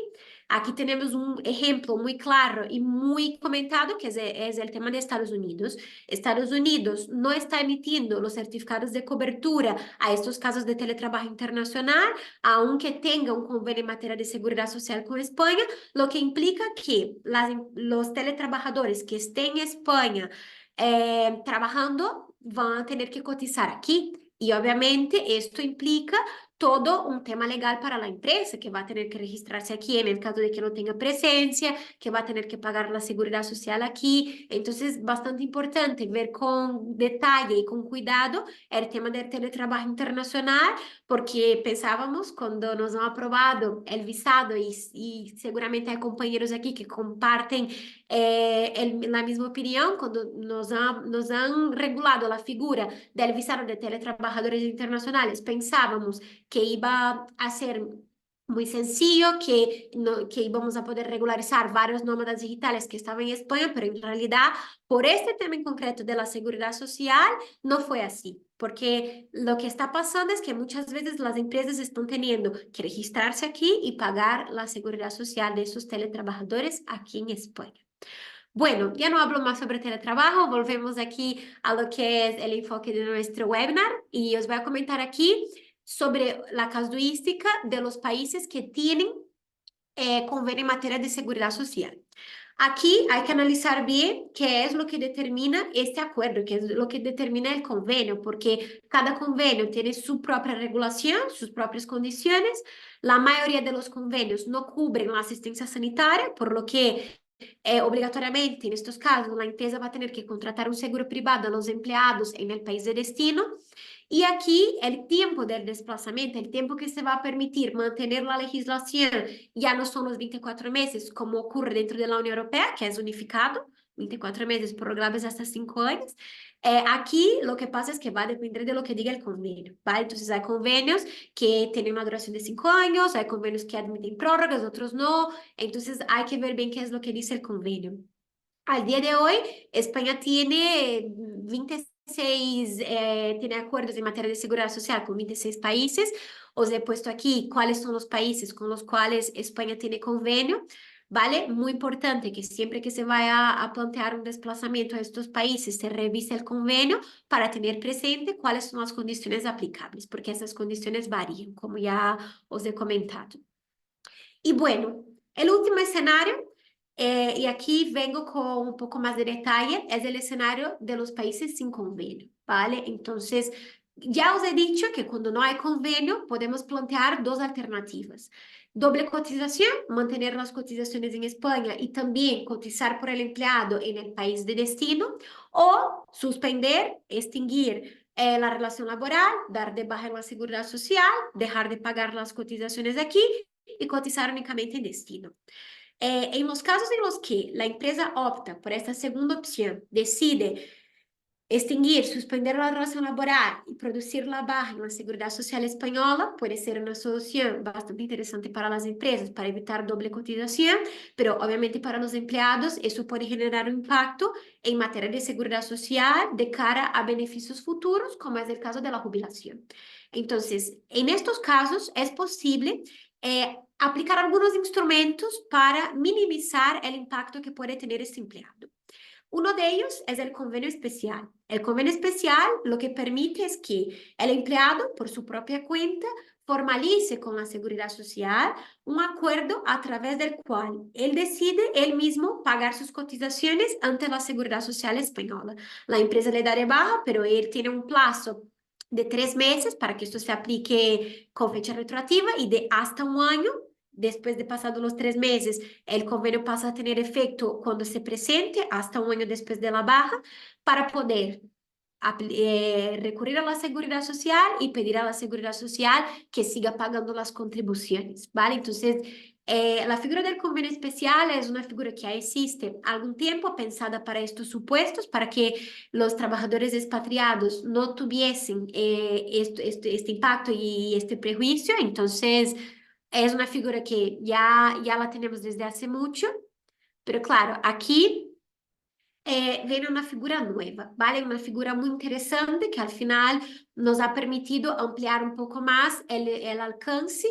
Aquí tenemos un ejemplo muy claro y muy comentado, que es el tema de Estados Unidos. Estados Unidos no está emitiendo los certificados de cobertura a estos casos de teletrabajo internacional, aunque tenga un convenio en materia de seguridad social con España, lo que implica que los teletrabajadores que estén en España trabajando van a tener que cotizar aquí. Y obviamente esto implica todo un tema legal para la empresa, que va a tener que registrarse aquí en el caso de que no tenga presencia, que va a tener que pagar la seguridad social aquí. Entonces, bastante importante ver con detalle y con cuidado el tema del teletrabajo internacional, porque pensábamos cuando nos han aprobado el visado y seguramente hay compañeros aquí que comparten la misma opinión, cuando nos han regulado la figura del visado de teletrabajadores internacionales, pensábamos que iba a ser muy sencillo, que íbamos a poder regularizar varios nómadas digitales que estaban en España, pero en realidad, por este tema en concreto de la seguridad social, no fue así. Porque lo que está pasando es que muchas veces las empresas están teniendo que registrarse aquí y pagar la seguridad social de esos teletrabajadores aquí en España. Bueno, ya no hablo más sobre teletrabajo, volvemos aquí a lo que es el enfoque de nuestro webinar y os voy a comentar aquí sobre la casuística de los países que tienen convenio en materia de seguridad social. Aquí hay que analizar bien qué es lo que determina este acuerdo, qué es lo que determina el convenio, porque cada convenio tiene su propia regulación, sus propias condiciones. La mayoría de los convenios no cubren la asistencia sanitaria, por lo que obrigatoriamente, en estos casos, la empresa va a tener que contratar un seguro privado a los empleados en el país de destino. Y aquí el tiempo del desplazamiento, el tiempo que se va a permitir mantener la legislación, ya no son los 24 meses como ocurre dentro de la Unión Europea, que es unificado, 24 meses prorrogables hasta 5 años. Aquí lo que pasa es que va a depender de lo que diga el convenio, ¿vale? Entonces hay convenios que tienen una duración de 5 años, hay convenios que admiten prórrogas, otros no. Entonces hay que ver bien qué es lo que dice el convenio. Al día de hoy, España tiene 26, tiene acuerdos en materia de seguridad social con 26 países. Os he puesto aquí cuáles son los países con los cuales España tiene convenio, ¿vale? Muy importante que siempre que se vaya a plantear un desplazamiento a estos países, se revise el convenio para tener presente cuáles son las condiciones aplicables, porque esas condiciones varían, como ya os he comentado. Y bueno, el último escenario, y aquí vengo con un poco más de detalle, es el escenario de los países sin convenio, ¿vale? Entonces, ya os he dicho que cuando no hay convenio, podemos plantear dos alternativas. Doble cotización, mantener las cotizaciones en España y también cotizar por el empleado en el país de destino, o suspender, extinguir la relación laboral, dar de baja en la seguridad social, dejar de pagar las cotizaciones aquí y cotizar únicamente en destino. En los casos en los que la empresa opta por esta segunda opción, decide extinguir, suspender la relación laboral y producir la baja en la seguridad social española, puede ser una solución bastante interesante para las empresas para evitar doble cotización, pero obviamente para los empleados eso puede generar un impacto en materia de seguridad social de cara a beneficios futuros, como es el caso de la jubilación. Entonces, en estos casos es posible aplicar algunos instrumentos para minimizar el impacto que puede tener este empleado. Uno de ellos es el convenio especial. El convenio especial lo que permite es que el empleado, por su propia cuenta, formalice con la seguridad social un acuerdo a través del cual él decide él mismo pagar sus cotizaciones ante la seguridad social española. La empresa le da de baja, pero él tiene un plazo de 3 meses para que esto se aplique con fecha retroactiva y de hasta un año. Después de pasados los 3 meses, el convenio pasa a tener efecto cuando se presente, hasta un año después de la baja, para poder recurrir a la Seguridad Social y pedir a la Seguridad Social que siga pagando las contribuciones, ¿vale? Entonces, la figura del convenio especial es una figura que ya existe algún tiempo pensada para estos supuestos, para que los trabajadores expatriados no tuviesen este impacto y este prejuicio. Entonces, es una figura que ya la tenemos desde hace mucho, pero claro, aquí viene una figura nueva, ¿vale? Una figura muy interesante que al final nos ha permitido ampliar un poco más el alcance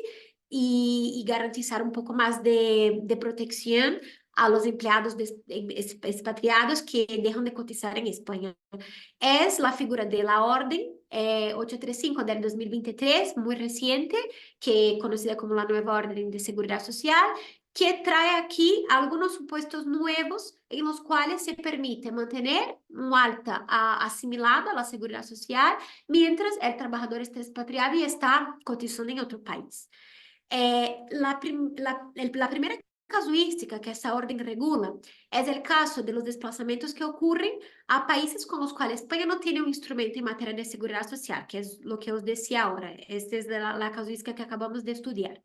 y garantizar un poco más de protección a los empleados expatriados que dejan de cotizar en España. Es la figura de la Orden 835 del 2023, muy reciente, que conocida como la Nueva Orden de Seguridad Social, que trae aquí algunos supuestos nuevos en los cuales se permite mantener un alta asimilado a la seguridad social mientras el trabajador está expatriado y está cotizando en otro país. La primera casuística que esta orden regula es el caso de los desplazamientos que ocurren a países con los cuales España no tiene un instrumento en materia de seguridad social, que es lo que os decía ahora. Esta es la casuística que acabamos de estudiar.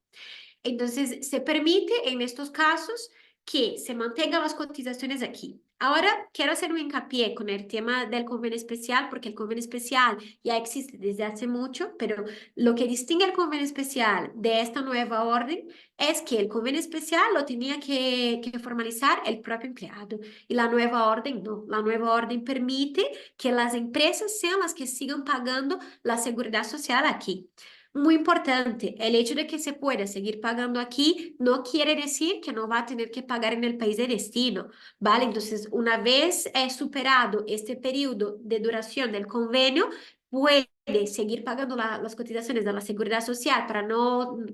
Entonces, se permite en estos casos que se mantengan las cotizaciones aquí. Ahora, quiero hacer un hincapié con el tema del convenio especial, porque el convenio especial ya existe desde hace mucho, pero lo que distingue el convenio especial de esta nueva orden es que el convenio especial lo tenía que formalizar el propio empleado y la nueva orden no. La nueva orden permite que las empresas sean las que sigan pagando la seguridad social aquí. Muy importante, el hecho de que se pueda seguir pagando aquí no quiere decir que no va a tener que pagar en el país de destino, ¿vale? Entonces, una vez superado este periodo de duración del convenio, puede seguir pagando las cotizaciones de la seguridad social para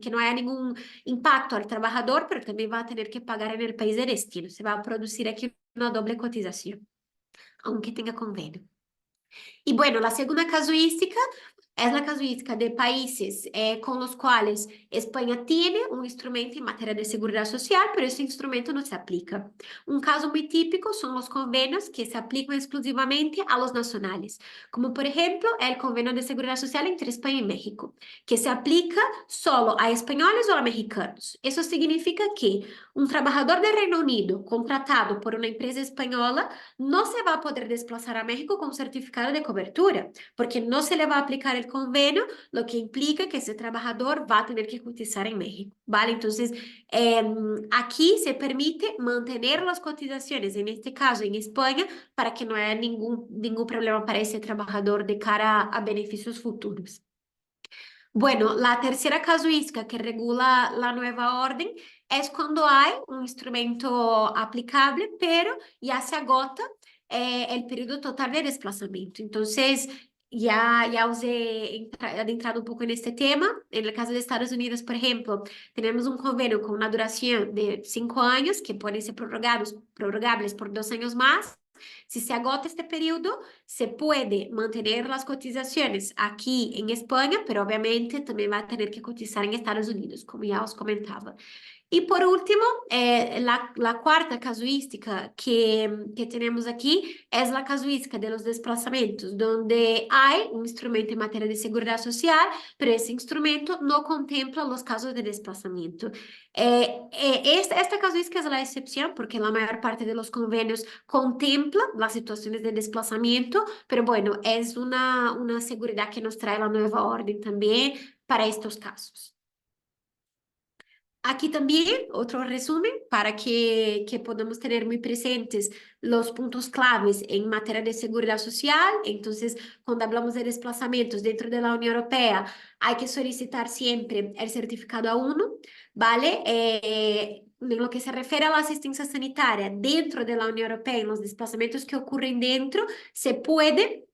que no haya ningún impacto al trabajador, pero también va a tener que pagar en el país de destino. Se va a producir aquí una doble cotización, aunque tenga convenio. Y bueno, la segunda casuística es la casuística de países con los cuales España tiene un instrumento en materia de seguridad social, pero ese instrumento no se aplica. Un caso muy típico son los convenios que se aplican exclusivamente a los nacionales, como por ejemplo el convenio de seguridad social entre España y México, que se aplica solo a españoles o a mexicanos. Eso significa que un trabajador de Reino Unido contratado por una empresa española no se va a poder desplazar a México con certificado de cobertura, porque no se le va a aplicar el convenio, lo que implica que ese trabajador va a tener que cotizar en México, ¿vale? Entonces, aquí se permite mantener las cotizaciones, en este caso en España, para que no haya ningún problema para ese trabajador de cara a beneficios futuros. Bueno, la tercera casuística que regula la nueva orden es cuando hay un instrumento aplicable, pero ya se agota el periodo total de desplazamiento. Entonces, ya os he adentrado un poco en este tema. En el caso de Estados Unidos, por ejemplo, tenemos un convenio con una duración de 5 años que pueden ser prorrogables por 2 años más. Si se agota este periodo, se puede mantener las cotizaciones aquí en España, pero obviamente también va a tener que cotizar en Estados Unidos, como ya os comentaba. Y por último, la cuarta casuística que tenemos aquí es la casuística de los desplazamientos, donde hay un instrumento en materia de seguridad social, pero ese instrumento no contempla los casos de desplazamiento. Esta casuística es la excepción porque la mayor parte de los convenios contempla las situaciones de desplazamiento, pero bueno, es una seguridad que nos trae la nueva orden también para estos casos. Aquí también otro resumen para que podamos tener muy presentes los puntos claves en materia de seguridad social. Entonces, cuando hablamos de desplazamientos dentro de la Unión Europea, hay que solicitar siempre el certificado A1, ¿vale? En lo que se refiere a la asistencia sanitaria dentro de la Unión Europea, en los desplazamientos que ocurren dentro, se puede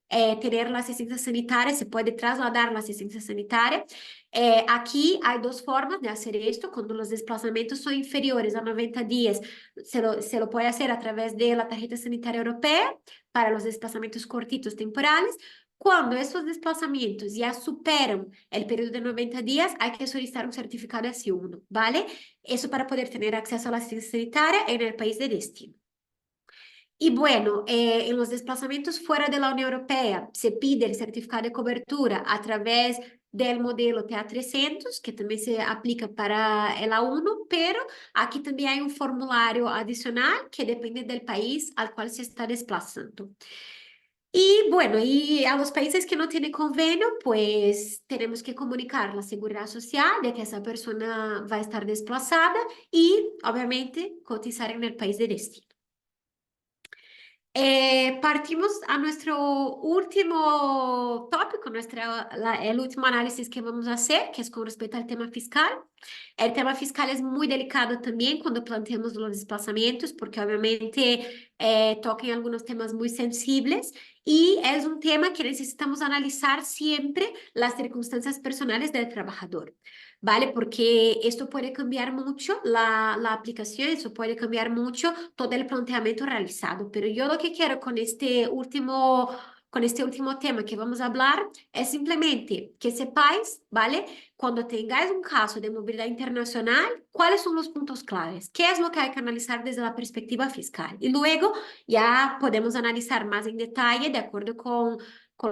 tener la asistencia sanitaria, se puede trasladar la asistencia sanitaria. Aquí hay 2 formas de hacer esto. Cuando los desplazamientos son inferiores a 90 días, se lo puede hacer a través de la tarjeta sanitaria europea para los desplazamientos cortitos temporales. Cuando estos desplazamientos ya superan el periodo de 90 días, hay que solicitar un certificado S1, ¿vale? Eso para poder tener acceso a la asistencia sanitaria en el país de destino. Y bueno, en los desplazamientos fuera de la Unión Europea se pide el certificado de cobertura a través del modelo TA300, que también se aplica para el A1, pero aquí también hay un formulario adicional que depende del país al cual se está desplazando. Y bueno, y a los países que no tienen convenio, pues tenemos que comunicar a la Seguridad Social de que esa persona va a estar desplazada y obviamente cotizar en el país de destino. Partimos a nuestro último tópico, el último análisis que vamos a hacer, que es con respecto al tema fiscal. El tema fiscal es muy delicado también cuando planteamos los desplazamientos, porque obviamente toca en algunos temas muy sensibles y es un tema que necesitamos analizar siempre las circunstancias personales del trabajador. ¿Vale? Porque esto puede cambiar mucho la aplicación, eso puede cambiar mucho todo el planteamiento realizado. Pero yo lo que quiero con este último tema que vamos a hablar es simplemente que sepáis, ¿vale? Cuando tengáis un caso de movilidad internacional, ¿cuáles son los puntos claves? ¿Qué es lo que hay que analizar desde la perspectiva fiscal? Y luego ya podemos analizar más en detalle de acuerdo con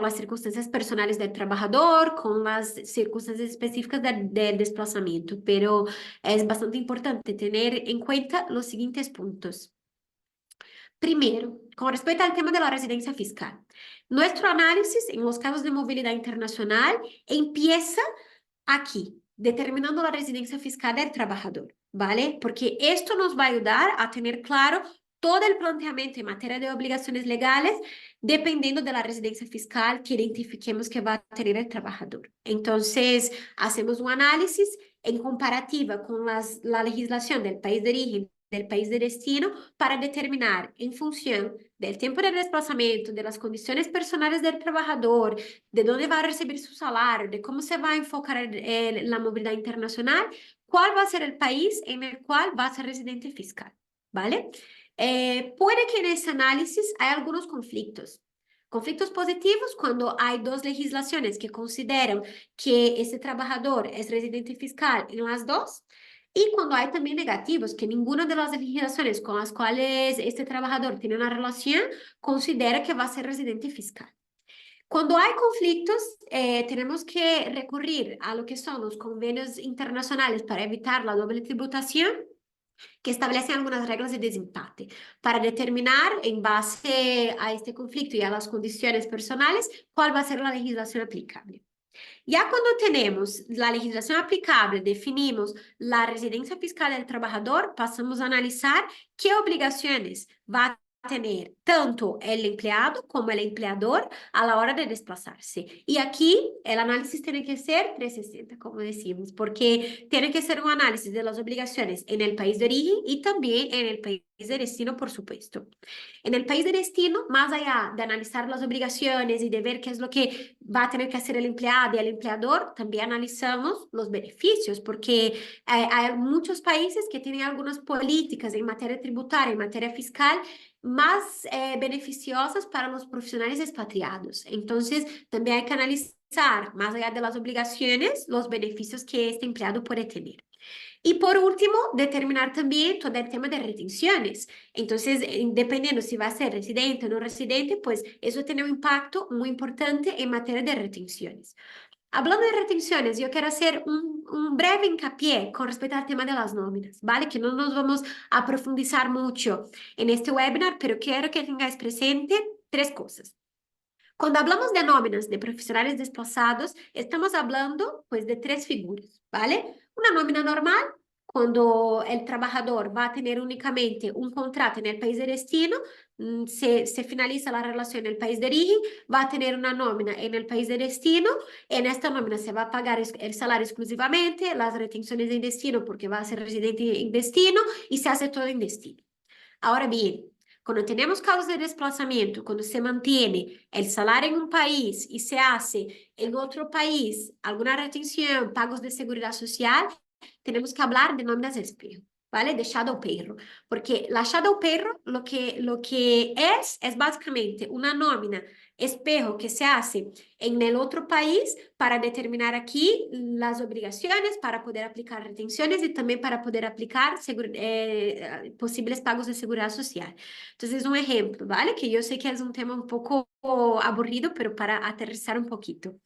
las circunstancias personales del trabajador, con las circunstancias específicas del desplazamiento, pero es bastante importante tener en cuenta los siguientes puntos. Primero, con respecto al tema de la residencia fiscal, nuestro análisis en los casos de movilidad internacional empieza aquí, determinando la residencia fiscal del trabajador, ¿vale? Porque esto nos va a ayudar a tener claro todo el planteamiento en materia de obligaciones legales, dependiendo de la residencia fiscal que identifiquemos que va a tener el trabajador. Entonces, hacemos un análisis en comparativa con la legislación del país de origen, del país de destino, para determinar en función del tiempo de desplazamiento, de las condiciones personales del trabajador, de dónde va a recibir su salario, de cómo se va a enfocar la movilidad internacional, cuál va a ser el país en el cual va a ser residente fiscal, ¿vale? Puede que en ese análisis hay algunos conflictos. Conflictos positivos cuando hay dos legislaciones que consideran que ese trabajador es residente fiscal en las dos, y cuando hay también negativos, que ninguna de las legislaciones con las cuales este trabajador tiene una relación considera que va a ser residente fiscal. Cuando hay conflictos, tenemos que recurrir a lo que son los convenios internacionales para evitar la doble tributación, que establecen algunas reglas de desempate para determinar, en base a este conflicto y a las condiciones personales, cuál va a ser la legislación aplicable. Ya cuando tenemos la legislación aplicable, definimos la residencia fiscal del trabajador, pasamos a analizar qué obligaciones va a tener tanto el empleado como el empleador a la hora de desplazarse. Y aquí el análisis tiene que ser 360, como decimos, porque tiene que ser un análisis de las obligaciones en el país de origen y también en el país de destino, por supuesto. En el país de destino, más allá de analizar las obligaciones y de ver qué es lo que va a tener que hacer el empleado y el empleador, también analizamos los beneficios, porque hay muchos países que tienen algunas políticas en materia tributaria, en materia fiscal, más beneficiosas para los profesionales expatriados. Entonces, también hay que analizar, más allá de las obligaciones, los beneficios que este empleado puede tener. Y por último, determinar también todo el tema de retenciones. Entonces, dependiendo si va a ser residente o no residente, pues eso tiene un impacto muy importante en materia de retenciones. Hablando de retenciones, yo quiero hacer un breve hincapié con respecto al tema de las nóminas, ¿vale? Que no nos vamos a profundizar mucho en este webinar, pero quiero que tengáis presente tres cosas. Cuando hablamos de nóminas de profesionales desplazados, estamos hablando pues de tres figuras, ¿vale? Una nómina normal, cuando el trabajador va a tener únicamente un contrato en el país de destino, se finaliza la relación en el país de origen, va a tener una nómina en el país de destino, en esta nómina se va a pagar el salario exclusivamente, las retenciones en destino porque va a ser residente en destino y se hace todo en destino. Ahora bien, cuando tenemos casos de desplazamiento, cuando se mantiene el salario en un país y se hace en otro país alguna retención, pagos de seguridad social, tenemos que hablar de nóminas espejo. ¿vale? De shadow payroll. Porque la shadow payroll lo que es básicamente una nómina espejo que se hace en el otro país para determinar aquí las obligaciones, para poder aplicar retenciones y también para poder aplicar posibles pagos de seguridad social. Entonces, un ejemplo, ¿vale? Que yo sé que es un tema un poco aburrido, pero para aterrizar un poquito.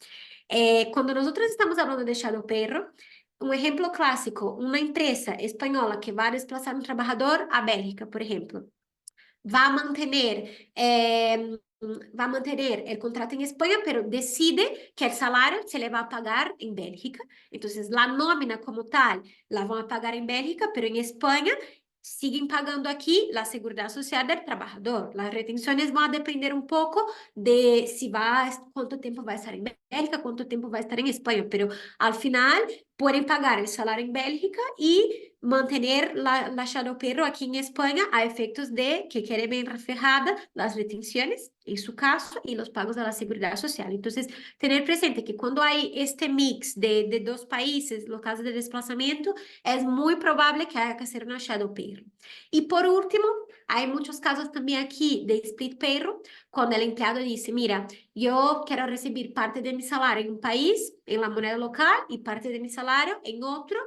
Cuando nosotros estamos hablando de shadow payroll, un ejemplo clásico, una empresa española que va a desplazar un trabajador a Bélgica, por ejemplo, va a mantener, va a mantener el contrato en España, pero decide que el salario se le va a pagar en Bélgica. Entonces, la nómina como tal la van a pagar en Bélgica, pero en España siguen pagando aquí la seguridad social del trabajador. Las retenciones van a depender un poco de si va, cuánto tiempo va a estar en Bélgica, cuánto tiempo va a estar en España, pero al final pueden pagar el salario en Bélgica y mantener la shadow payroll aquí en España a efectos de que quede bien reflejada las retenciones, en su caso, y los pagos de la seguridad social. Entonces, tener presente que cuando hay este mix de dos países, los casos de desplazamiento, es muy probable que haya que hacer una shadow payroll. Y por último, hay muchos casos también aquí de split payroll, cuando el empleado dice, mira, yo quiero recibir parte de mi salario en un país, en la moneda local, y parte de mi salario en otro,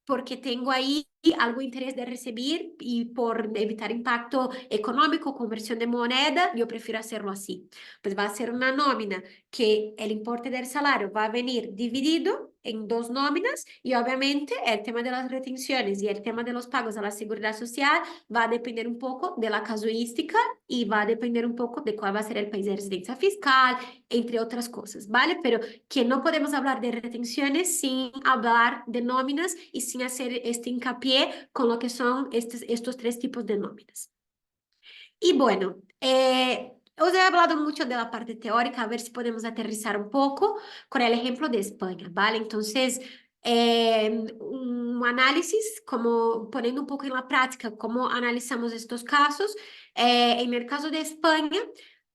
porque tengo ahí algo interés de recibir y por evitar impacto económico, conversión de moneda, yo prefiero hacerlo así. Pues va a ser una nómina que el importe del salario va a venir dividido en dos nóminas y obviamente el tema de las retenciones y el tema de los pagos a la seguridad social va a depender un poco de la casuística y va a depender un poco de cuál va a ser el país de residencia fiscal, entre otras cosas, ¿vale? Pero que no podemos hablar de retenciones sin hablar de nóminas y sin hacer este hincapié con lo que son estos tres tipos de nóminas. Y bueno, os he hablado mucho de la parte teórica, a ver si podemos aterrizar un poco con el ejemplo de España, ¿vale? Entonces, un análisis, como poniendo un poco en la práctica cómo analizamos estos casos. En el caso de España,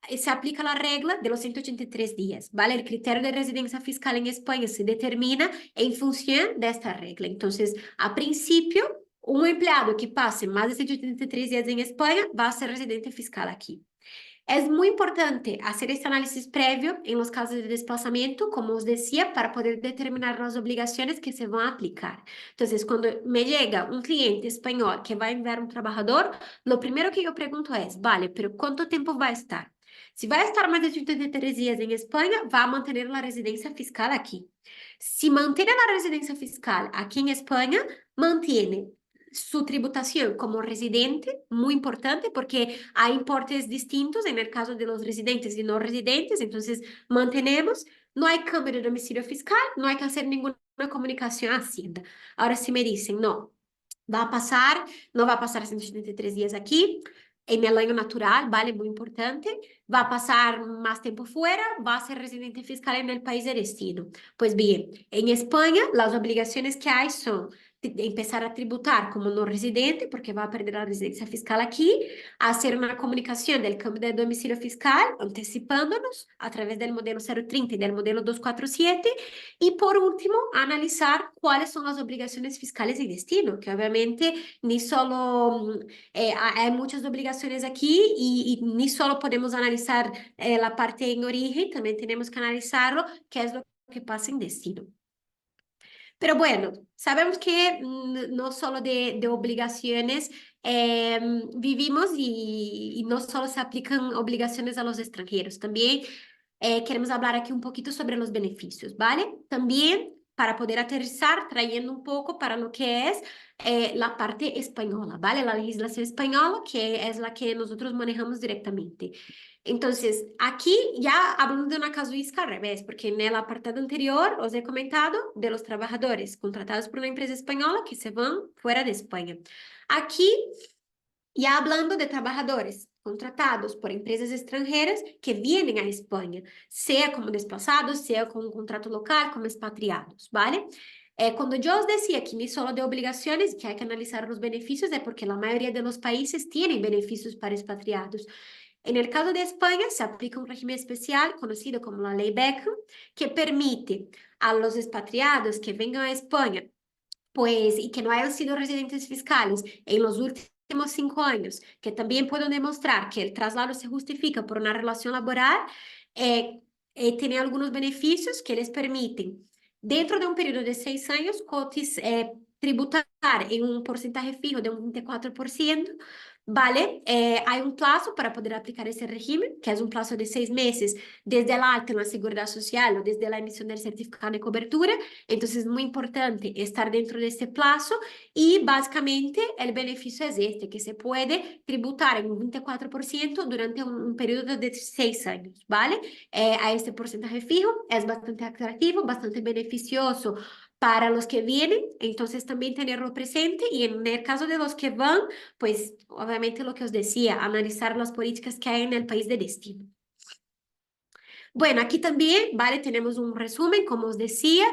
se aplica la regla de los 183 días, ¿vale? El criterio de residencia fiscal en España se determina en función de esta regla. Entonces, a principio, un empleado que pase más de 183 días en España va a ser residente fiscal aquí. Es muy importante hacer este análisis previo en los casos de desplazamiento, como os decía, para poder determinar las obligaciones que se van a aplicar. Entonces, cuando me llega un cliente español que va a enviar un trabajador, lo primero que yo pregunto es, vale, pero ¿cuánto tiempo va a estar? Si va a estar más de 183 días en España, va a mantener la residencia fiscal aquí. Si mantiene la residencia fiscal aquí en España, mantiene su tributación como residente, muy importante porque hay importes distintos en el caso de los residentes y no residentes, entonces mantenemos, no hay cambio de domicilio fiscal, no hay que hacer ninguna comunicación a Hacienda. Ahora, si me dicen, no, va a pasar, no va a pasar 183 días aquí, en el año natural, ¿vale? Muy importante. Va a pasar más tiempo fuera, va a ser residente fiscal en el país de destino. Pues bien, en España las obligaciones que hay son empezar a tributar como no residente, porque va a perder la residencia fiscal aquí, hacer una comunicación del cambio de domicilio fiscal, anticipándonos a través del modelo 030 y del modelo 247, y por último, analizar cuáles son las obligaciones fiscales de destino, que obviamente ni solo hay muchas obligaciones aquí y ni solo podemos analizar la parte en origen, también tenemos que analizarlo, qué es lo que pasa en destino. Pero bueno, sabemos que no solo de obligaciones vivimos y no solo se aplican obligaciones a los extranjeros, también queremos hablar aquí un poquito sobre los beneficios, ¿vale? También para poder aterrizar, trayendo un poco para lo que es la parte española, ¿vale? La legislación española, que es la que nosotros manejamos directamente. Entonces, aquí ya hablando de una casuística al revés, porque en el apartado anterior os he comentado de los trabajadores contratados por una empresa española que se van fuera de España. Aquí, ya hablando de trabajadores contratados por empresas extranjeras que vienen a España, sea como desplazados, sea con un contrato local, como expatriados, ¿vale? Cuando yo os decía que ni solo de obligaciones, que hay que analizar los beneficios, es porque la mayoría de los países tienen beneficios para expatriados. En el caso de España se aplica un régimen especial conocido como la Ley Beckham, que permite a los expatriados que vengan a España pues, y que no hayan sido residentes fiscales en los últimos 5 años, que también puedan demostrar que el traslado se justifica por una relación laboral, tienen algunos beneficios que les permiten, dentro de un periodo de 6 años, tributar en un porcentaje fijo de un 24%. ¿Vale? Hay un plazo para poder aplicar ese régimen, que es un plazo de 6 meses desde el alta en la Seguridad Social o desde la emisión del certificado de cobertura. Entonces es muy importante estar dentro de este plazo y básicamente el beneficio es este, que se puede tributar en un 24% durante un periodo de 6 años, ¿vale? A este porcentaje fijo es bastante atractivo, bastante beneficioso para los que vienen, entonces también tenerlo presente y en el caso de los que van, pues obviamente lo que os decía, analizar las políticas que hay en el país de destino. Bueno, aquí también, ¿vale? Tenemos un resumen, como os decía,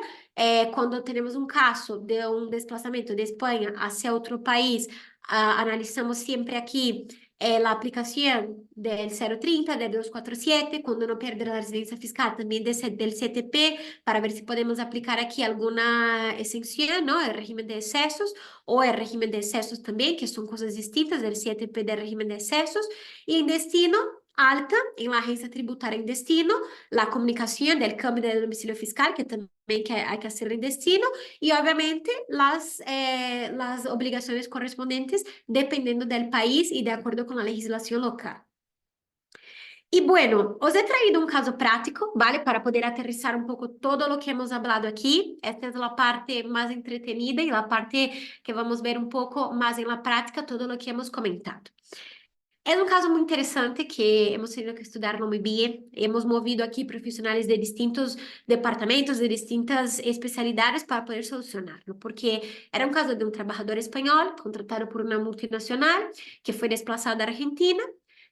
cuando tenemos un caso de un desplazamiento de España hacia otro país, analizamos siempre aquí la aplicación del 030, del 247, cuando no pierde la residencia fiscal, también del CTP, para ver si podemos aplicar aquí alguna exención, ¿no? El régimen de excesos o el régimen de excesos también, que son cosas distintas del CTP del régimen de excesos. Y en destino, alta en la agencia tributaria en destino, la comunicación del cambio de domicilio fiscal, que también hay que hacerlo en destino, y obviamente las obligaciones correspondientes dependiendo del país y de acuerdo con la legislación local. Y bueno, os he traído un caso práctico, ¿vale? Para poder aterrizar un poco todo lo que hemos hablado aquí. Esta es la parte más entretenida y la parte que vamos a ver un poco más en la práctica, todo lo que hemos comentado. Es un caso muy interesante que hemos tenido que estudiarlo muy bien. Hemos movido aquí profesionales de distintos departamentos, de distintas especialidades para poder solucionarlo, porque era un caso de un trabajador español contratado por una multinacional que fue desplazado a Argentina.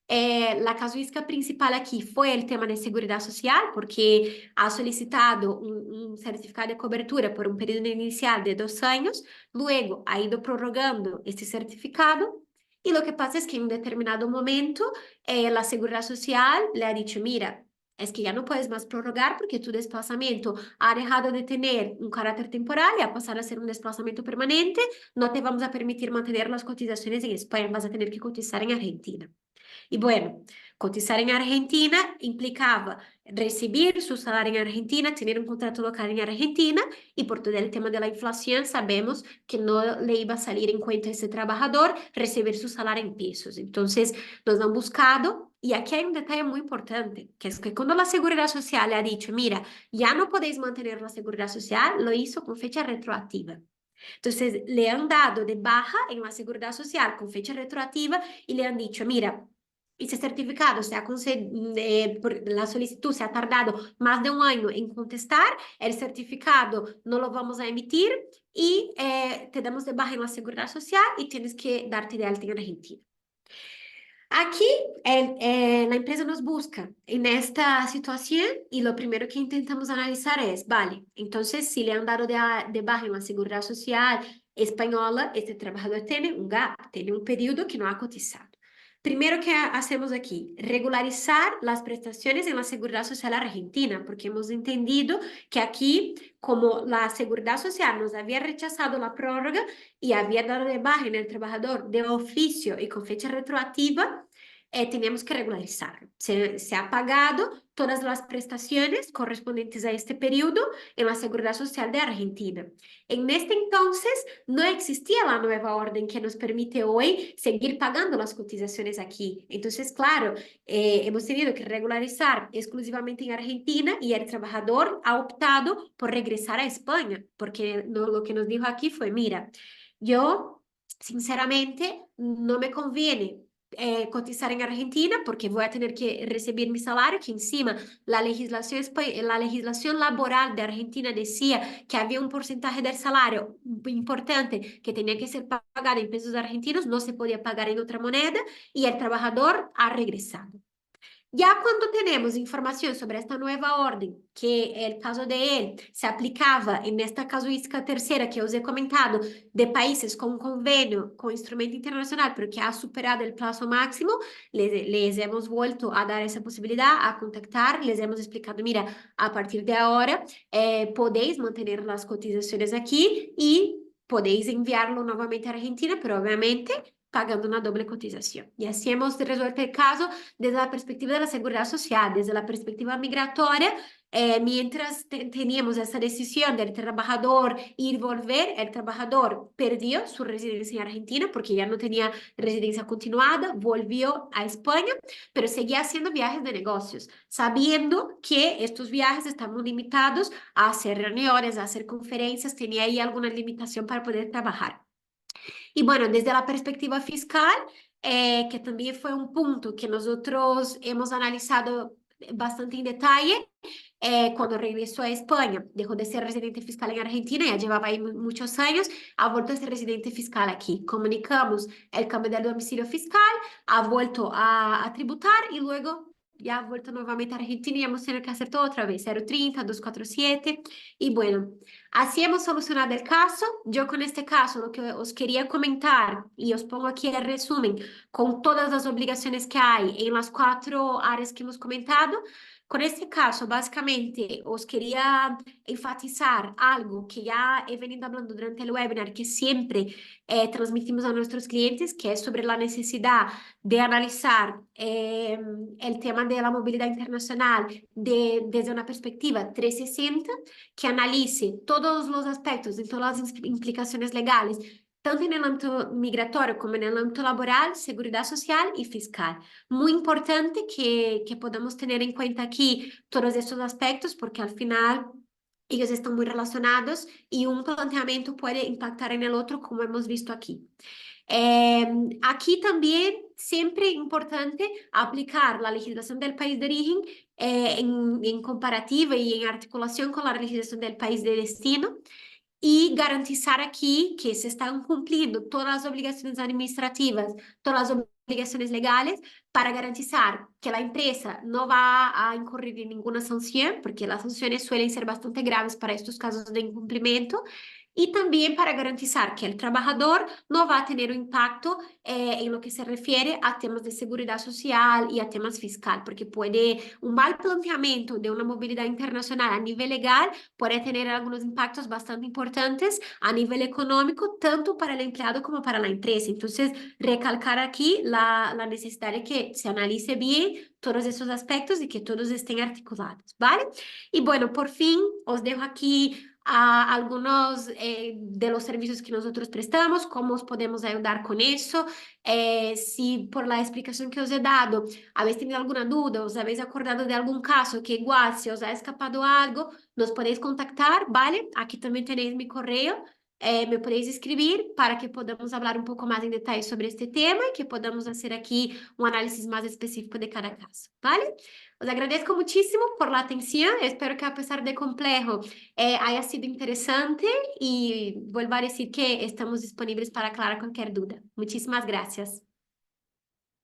La casuística principal aquí fue el tema de seguridad social, porque ha solicitado un certificado de cobertura por un periodo inicial de 2 años, luego ha ido prorrogando este certificado. Y lo que pasa es que en un determinado momento la Seguridad Social le ha dicho, mira, es que ya no puedes más prorrogar porque tu desplazamiento ha dejado de tener un carácter temporal y ha pasado a ser un desplazamiento permanente, no te vamos a permitir mantener las cotizaciones en España, vas a tener que cotizar en Argentina. Y bueno, cotizar en Argentina implicaba recibir su salario en Argentina, tener un contrato local en Argentina y por todo el tema de la inflación sabemos que no le iba a salir en cuenta a ese trabajador recibir su salario en pesos. Entonces nos han buscado y aquí hay un detalle muy importante, que es que cuando la Seguridad Social le ha dicho, mira, ya no podéis mantener la Seguridad Social, lo hizo con fecha retroactiva. Entonces le han dado de baja en la Seguridad Social con fecha retroactiva y le han dicho, mira, ese certificado la solicitud se ha tardado más de un año en contestar, el certificado no lo vamos a emitir y te damos de baja en la Seguridad Social y tienes que darte de alta en Argentina. Aquí la empresa nos busca en esta situación y lo primero que intentamos analizar es, vale, entonces si le han dado de baja en la Seguridad Social española, este trabajador tiene un gap, tiene un periodo que no ha cotizado. Primero que hacemos aquí, regularizar las prestaciones en la Seguridad Social argentina, porque hemos entendido que aquí, como la Seguridad Social nos había rechazado la prórroga y había dado de baja en el trabajador de oficio y con fecha retroactiva, teníamos que regularizarlo. Se ha pagado todas las prestaciones correspondientes a este periodo en la Seguridad Social de Argentina. En este entonces no existía la nueva orden que nos permite hoy seguir pagando las cotizaciones aquí. Entonces, claro, hemos tenido que regularizar exclusivamente en Argentina y el trabajador ha optado por regresar a España, porque lo que nos dijo aquí fue, mira, yo sinceramente no me conviene cotizar en Argentina porque voy a tener que recibir mi salario, que encima la legislación laboral de Argentina decía que había un porcentaje del salario importante que tenía que ser pagado en pesos argentinos, no se podía pagar en otra moneda y el trabajador ha regresado. Ya cuando tenemos información sobre esta nueva orden, que el caso de él se aplicaba en esta casuística tercera que os he comentado, de países con convenio con instrumento internacional, pero que ha superado el plazo máximo, les hemos vuelto a dar esa posibilidad, a contactar, les hemos explicado, mira, a partir de ahora podéis mantener las cotizaciones aquí y podéis enviarlo nuevamente a Argentina, pero obviamente pagando una doble cotización. Y así hemos resuelto el caso desde la perspectiva de la seguridad social, desde la perspectiva migratoria. Mientras teníamos esa decisión del trabajador ir y volver, el trabajador perdió su residencia en Argentina porque ya no tenía residencia continuada, volvió a España, pero seguía haciendo viajes de negocios, sabiendo que estos viajes estaban limitados a hacer reuniones, a hacer conferencias, tenía ahí alguna limitación para poder trabajar. Y bueno, desde la perspectiva fiscal, que también fue un punto que nosotros hemos analizado bastante en detalle, cuando regresó a España, dejó de ser residente fiscal en Argentina, ya llevaba ahí muchos años, ha vuelto a ser residente fiscal aquí. Comunicamos el cambio del domicilio fiscal, ha vuelto a tributar y luego ya ha vuelto nuevamente a Argentina y hemos tenido que hacer todo otra vez, 030, 247. Y bueno, así hemos solucionado el caso. Yo con este caso lo que os quería comentar, y os pongo aquí el resumen, con todas las obligaciones que hay en las 4 áreas que hemos comentado. Con este caso, básicamente, os quería enfatizar algo que ya he venido hablando durante el webinar, que siempre transmitimos a nuestros clientes, que es sobre la necesidad de analizar el tema de la movilidad internacional desde una perspectiva 360, que analice todos los aspectos y todas las implicaciones legales, tanto en el ámbito migratorio como en el ámbito laboral, seguridad social y fiscal. Muy importante que podamos tener en cuenta aquí todos estos aspectos, porque al final ellos están muy relacionados y un planteamiento puede impactar en el otro, como hemos visto aquí. Aquí también siempre importante aplicar la legislación del país de origen en comparativa y en articulación con la legislación del país de destino, y garantizar aquí que se están cumpliendo todas las obligaciones administrativas, todas las obligaciones legales, para garantizar que la empresa no va a incurrir en ninguna sanción, porque las sanciones suelen ser bastante graves para estos casos de incumplimiento, y también para garantizar que el trabajador no va a tener un impacto en lo que se refiere a temas de seguridad social y a temas fiscal, porque puede un mal planteamiento de una movilidad internacional a nivel legal puede tener algunos impactos bastante importantes a nivel económico, tanto para el empleado como para la empresa. Entonces, recalcar aquí la necesidad de que se analice bien todos esos aspectos y que todos estén articulados, ¿vale? Y bueno, por fin os dejo aquí a algunos de los servicios que nosotros prestamos, cómo os podemos ayudar con eso. Si por la explicación que os he dado habéis tenido alguna duda, os habéis acordado de algún caso que igual se os ha escapado algo, nos podéis contactar, ¿vale? Aquí también tenéis mi correo. Me podéis escribir para que podamos hablar un poco más en detalle sobre este tema y que podamos hacer aquí un análisis más específico de cada caso, ¿vale? Os agradezco muchísimo por la atención. Espero que a pesar de complejo haya sido interesante y vuelvo a decir que estamos disponibles para aclarar cualquier duda. Muchísimas gracias.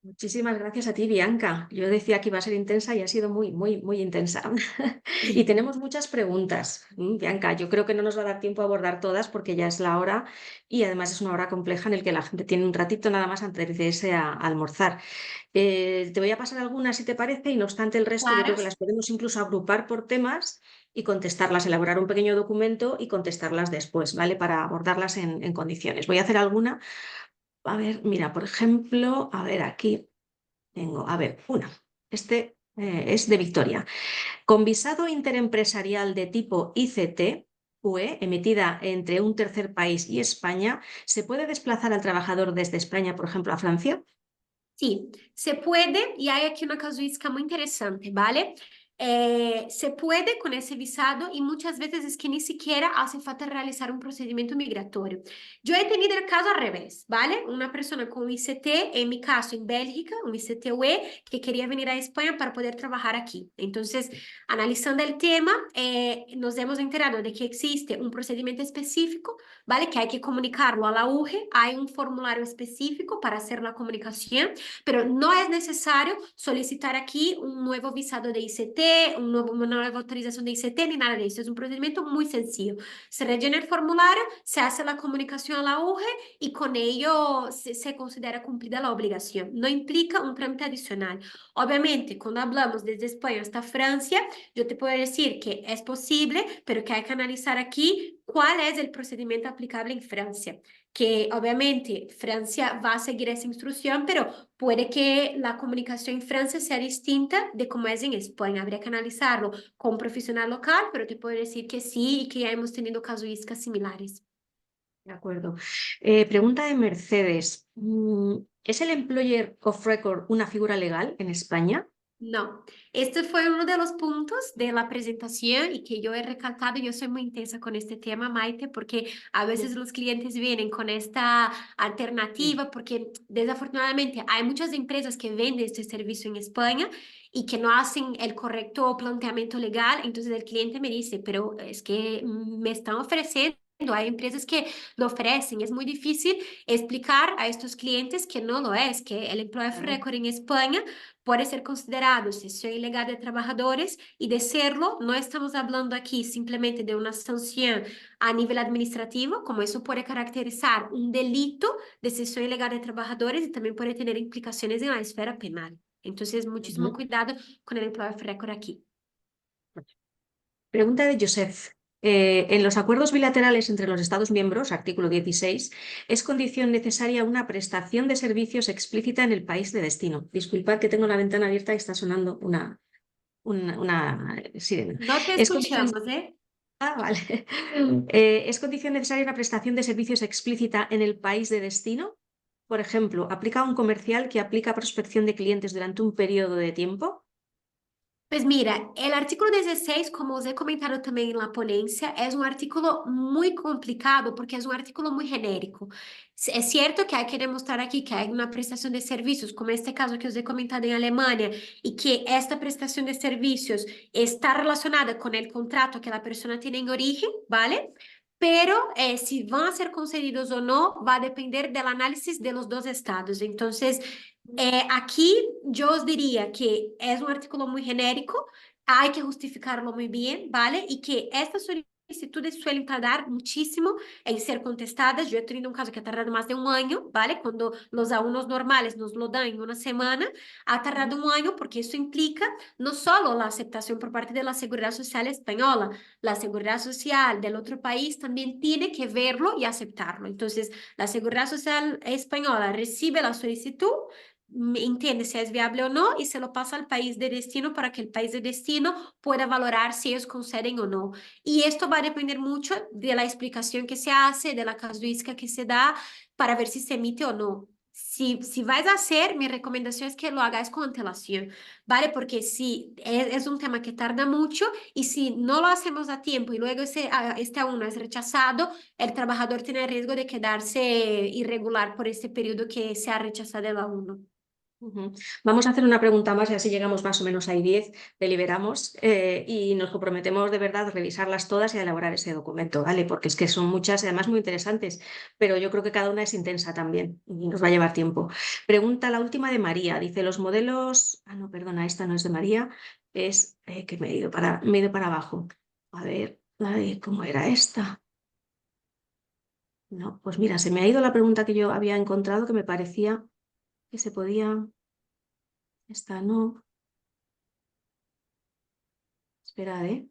Muchísimas gracias a ti, Bianca. Yo decía que iba a ser intensa y ha sido muy, muy, muy intensa. Y tenemos muchas preguntas, Bianca. Yo creo que no nos va a dar tiempo a abordar todas porque ya es la hora y además es una hora compleja en la que la gente tiene un ratito nada más antes de irse a almorzar. Te voy a pasar algunas si te parece y no obstante el resto yo Claro. creo que las podemos incluso agrupar por temas y contestarlas, elaborar un pequeño documento y contestarlas después, ¿vale? Para abordarlas en condiciones. Voy a hacer alguna. A ver, mira, por ejemplo, a ver, aquí tengo, a ver, una. Este es de Victoria. Con visado interempresarial de tipo ICT, UE, emitida entre un tercer país y España, ¿se puede desplazar al trabajador desde España, por ejemplo, a Francia? Sí, se puede, y hay aquí una casuística muy interesante, ¿vale? Se puede con ese visado y muchas veces es que ni siquiera hace falta realizar un procedimiento migratorio. Yo he tenido el caso al revés, ¿vale? Una persona con un ICT, en mi caso en Bélgica, un ICT UE, que quería venir a España para poder trabajar aquí. Entonces, analizando el tema, nos hemos enterado de que existe un procedimiento específico, ¿vale? Que hay que comunicarlo a la UGE, hay un formulario específico para hacer la comunicación, pero no es necesario solicitar aquí un nuevo visado de ICT, una nueva autorización de ICT, ni nada de eso. Es un procedimiento muy sencillo. Se rellena el formulario, se hace la comunicación a la UGE y con ello se considera cumplida la obligación. No implica un trámite adicional. Obviamente, cuando hablamos desde España hasta Francia, yo te puedo decir que es posible, pero que hay que analizar aquí ¿cuál es el procedimiento aplicable en Francia? Que obviamente Francia va a seguir esa instrucción, pero puede que la comunicación en Francia sea distinta de cómo es en España. Habría que analizarlo con un profesional local, pero te puedo decir que sí y que ya hemos tenido casuísticas similares. De acuerdo. Pregunta de Mercedes. ¿Es el Employer of Record una figura legal en España? No, este fue uno de los puntos de la presentación y que yo he recalcado. Yo soy muy intensa con este tema, Maite, porque a veces Mm, los clientes vienen con esta sí. alternativa, porque desafortunadamente hay muchas empresas que venden este servicio en España y que no hacen el correcto planteamiento legal. Entonces el cliente me dice, pero es que me están ofreciendo. Hay empresas que lo ofrecen. Es muy difícil explicar a estos clientes que no lo es, que el Employer of Claro. Record en España puede ser considerado cesión ilegal de trabajadores y de serlo, no estamos hablando aquí simplemente de una sanción a nivel administrativo, como eso puede caracterizar un delito de cesión ilegal de trabajadores y también puede tener implicaciones en la esfera penal. Entonces, muchísimo Ujú. cuidado con el employer of record aquí. Pregunta de Joseph. En los acuerdos bilaterales entre los Estados miembros, artículo 16, ¿es condición necesaria una prestación de servicios explícita en el país de destino? Disculpad que tengo la ventana abierta y está sonando una sirena. No te ¿Es condición, escuchamos, ¿eh? vale. ¿Es condición necesaria una prestación de servicios explícita en el país de destino? Por ejemplo, ¿aplica un comercial que aplica prospección de clientes durante un periodo de tiempo? Pues mira, el artículo 16, como os he comentado también en la ponencia, es un artículo muy complicado porque es un artículo muy genérico. Es cierto que hay que demostrar aquí que hay una prestación de servicios, como este caso que os he comentado en Alemania, y que esta prestación de servicios está relacionada con el contrato que la persona tiene en origen, ¿vale? Pero si van a ser concedidos o no va a depender del análisis de los dos estados. Entonces, aquí yo os diría que es un artículo muy genérico, hay que justificarlo muy bien, ¿vale? Y que estas solicitudes suelen tardar muchísimo en ser contestadas. Yo he tenido un caso que ha tardado más de un año, ¿vale? Cuando los A1 normales nos lo dan en una semana, ha tardado un año porque eso implica no solo la aceptación por parte de la Seguridad Social española, la Seguridad Social del otro país también tiene que verlo y aceptarlo. Entonces, la Seguridad Social española recibe la solicitud, entiende si es viable o no y se lo pasa al país de destino para que el país de destino pueda valorar si ellos conceden o no. Y esto va a depender mucho de la explicación que se hace, de la casuística que se da para ver si se emite o no. Si vais a hacer, mi recomendación es que lo hagáis con antelación, ¿vale? Porque si es un tema que tarda mucho y si no lo hacemos a tiempo y luego este A1 es rechazado, el trabajador tiene el riesgo de quedarse irregular por este periodo que se ha rechazado el A1. Ujú. Vamos a hacer una pregunta más y así llegamos más o menos a 10, deliberamos y nos comprometemos de verdad a revisarlas todas y a elaborar ese documento, ¿vale? Porque es que son muchas y además muy interesantes, pero yo creo que cada una es intensa también y nos va a llevar tiempo. Pregunta la última de María, dice los modelos, no, perdona, esta no es de María, es que me he ido para abajo. A ver, ay, ¿cómo era esta? No, pues mira, se me ha ido la pregunta que yo había encontrado que me parecía que se podía, esta no. Esperad, ¿eh?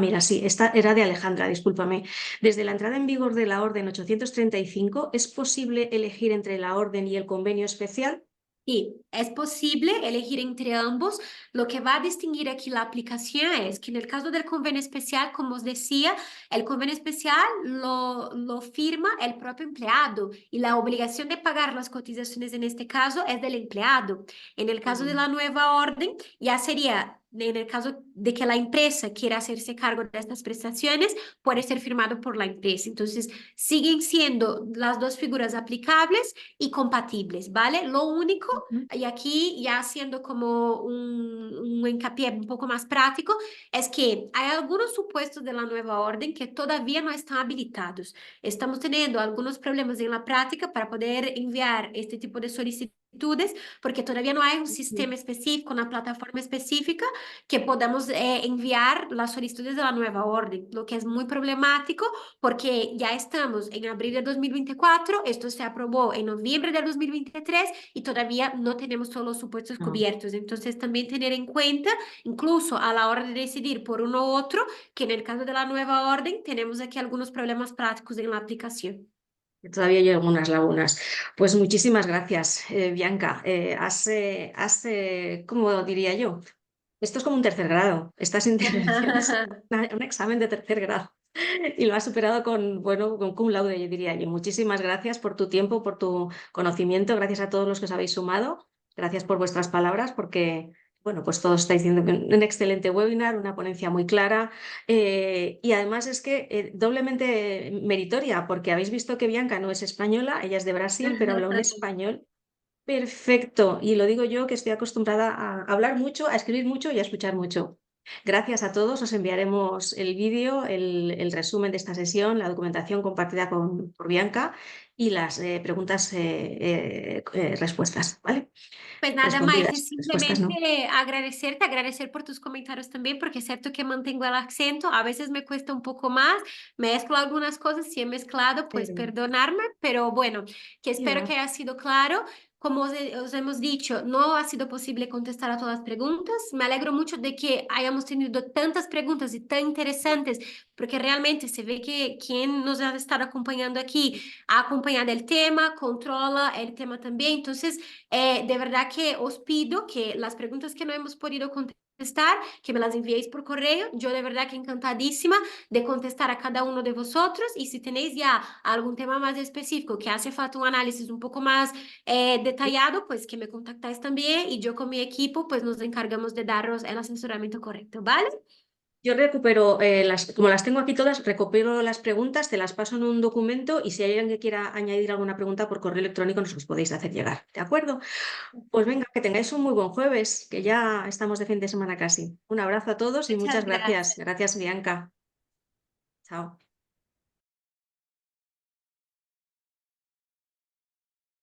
Mira, sí, esta era de Alejandra, discúlpame. Desde la entrada en vigor de la Orden 835, ¿es posible elegir entre la Orden y el convenio especial? Sí, es posible elegir entre ambos. Lo que va a distinguir aquí la aplicación es que en el caso del convenio especial, como os decía, el convenio especial lo firma el propio empleado y la obligación de pagar las cotizaciones en este caso es del empleado. En el caso de Ujú, la nueva orden, ya sería, en el caso de que la empresa quiera hacerse cargo de estas prestaciones, puede ser firmado por la empresa. Entonces, siguen siendo las dos figuras aplicables y compatibles, ¿vale? Lo único, ujú, y aquí ya haciendo como un hincapié un poco más práctico, es que hay algunos supuestos de la nueva orden que todavía no están habilitados. Estamos teniendo algunos problemas en la práctica para poder enviar este tipo de solicitud solicitudes, porque todavía no hay un sistema específico, una plataforma específica que podamos enviar las solicitudes de la nueva orden, lo que es muy problemático porque ya estamos en abril de 2024, esto se aprobó en noviembre de 2023 y todavía no tenemos todos los supuestos No. cubiertos. Entonces también tener en cuenta, incluso a la hora de decidir por uno u otro, que en el caso de la nueva orden tenemos aquí algunos problemas prácticos en la aplicación. Todavía hay algunas lagunas. Pues muchísimas gracias, Bianca. ¿Cómo diría yo? Esto es como un tercer grado. Estas intervenciones, un examen de tercer grado. Y lo has superado con, bueno, con cum laude, yo diría yo. Muchísimas gracias por tu tiempo, por tu conocimiento. Gracias a todos los que os habéis sumado. Gracias por vuestras palabras, porque, bueno, pues todos estáis diciendo que un excelente webinar, una ponencia muy clara. Y además es que doblemente meritoria, porque habéis visto que Bianca no es española, ella es de Brasil, pero habla un español perfecto. Y lo digo yo que estoy acostumbrada a hablar mucho, a escribir mucho y a escuchar mucho. Gracias a todos, os enviaremos el vídeo, el resumen de esta sesión, la documentación compartida por Bianca y las preguntas, respuestas, ¿vale? Pues nada más, es Respondidas, respuestas no. simplemente agradecerte, agradecer por tus comentarios también, porque es cierto que mantengo el acento, a veces me cuesta un poco más, mezclo algunas cosas, si he mezclado, pues Pero, perdonarme, pero bueno, que y espero va. que haya sido claro. Como os hemos dicho, no ha sido posible contestar a todas las preguntas. Me alegro mucho de que hayamos tenido tantas preguntas y tan interesantes, porque realmente se ve que quien nos ha estado acompañando aquí ha acompañado el tema, controla el tema también. Entonces, de verdad que os pido que las preguntas que no hemos podido contestar, que me las enviéis por correo. Yo de verdad que encantadísima de contestar a cada uno de vosotros. Y si tenéis ya algún tema más específico que hace falta un análisis un poco más detallado, pues que me contactáis también y yo con mi equipo pues nos encargamos de daros el asesoramiento correcto, ¿vale? Yo recupero, como las tengo aquí todas, recupero las preguntas, te las paso en un documento y si hay alguien que quiera añadir alguna pregunta por correo electrónico nos los podéis hacer llegar, ¿de acuerdo? Pues venga, que tengáis un muy buen jueves, que ya estamos de fin de semana casi. Un abrazo a todos y Muchas muchas gracias. gracias. Gracias, Bianca. Chao.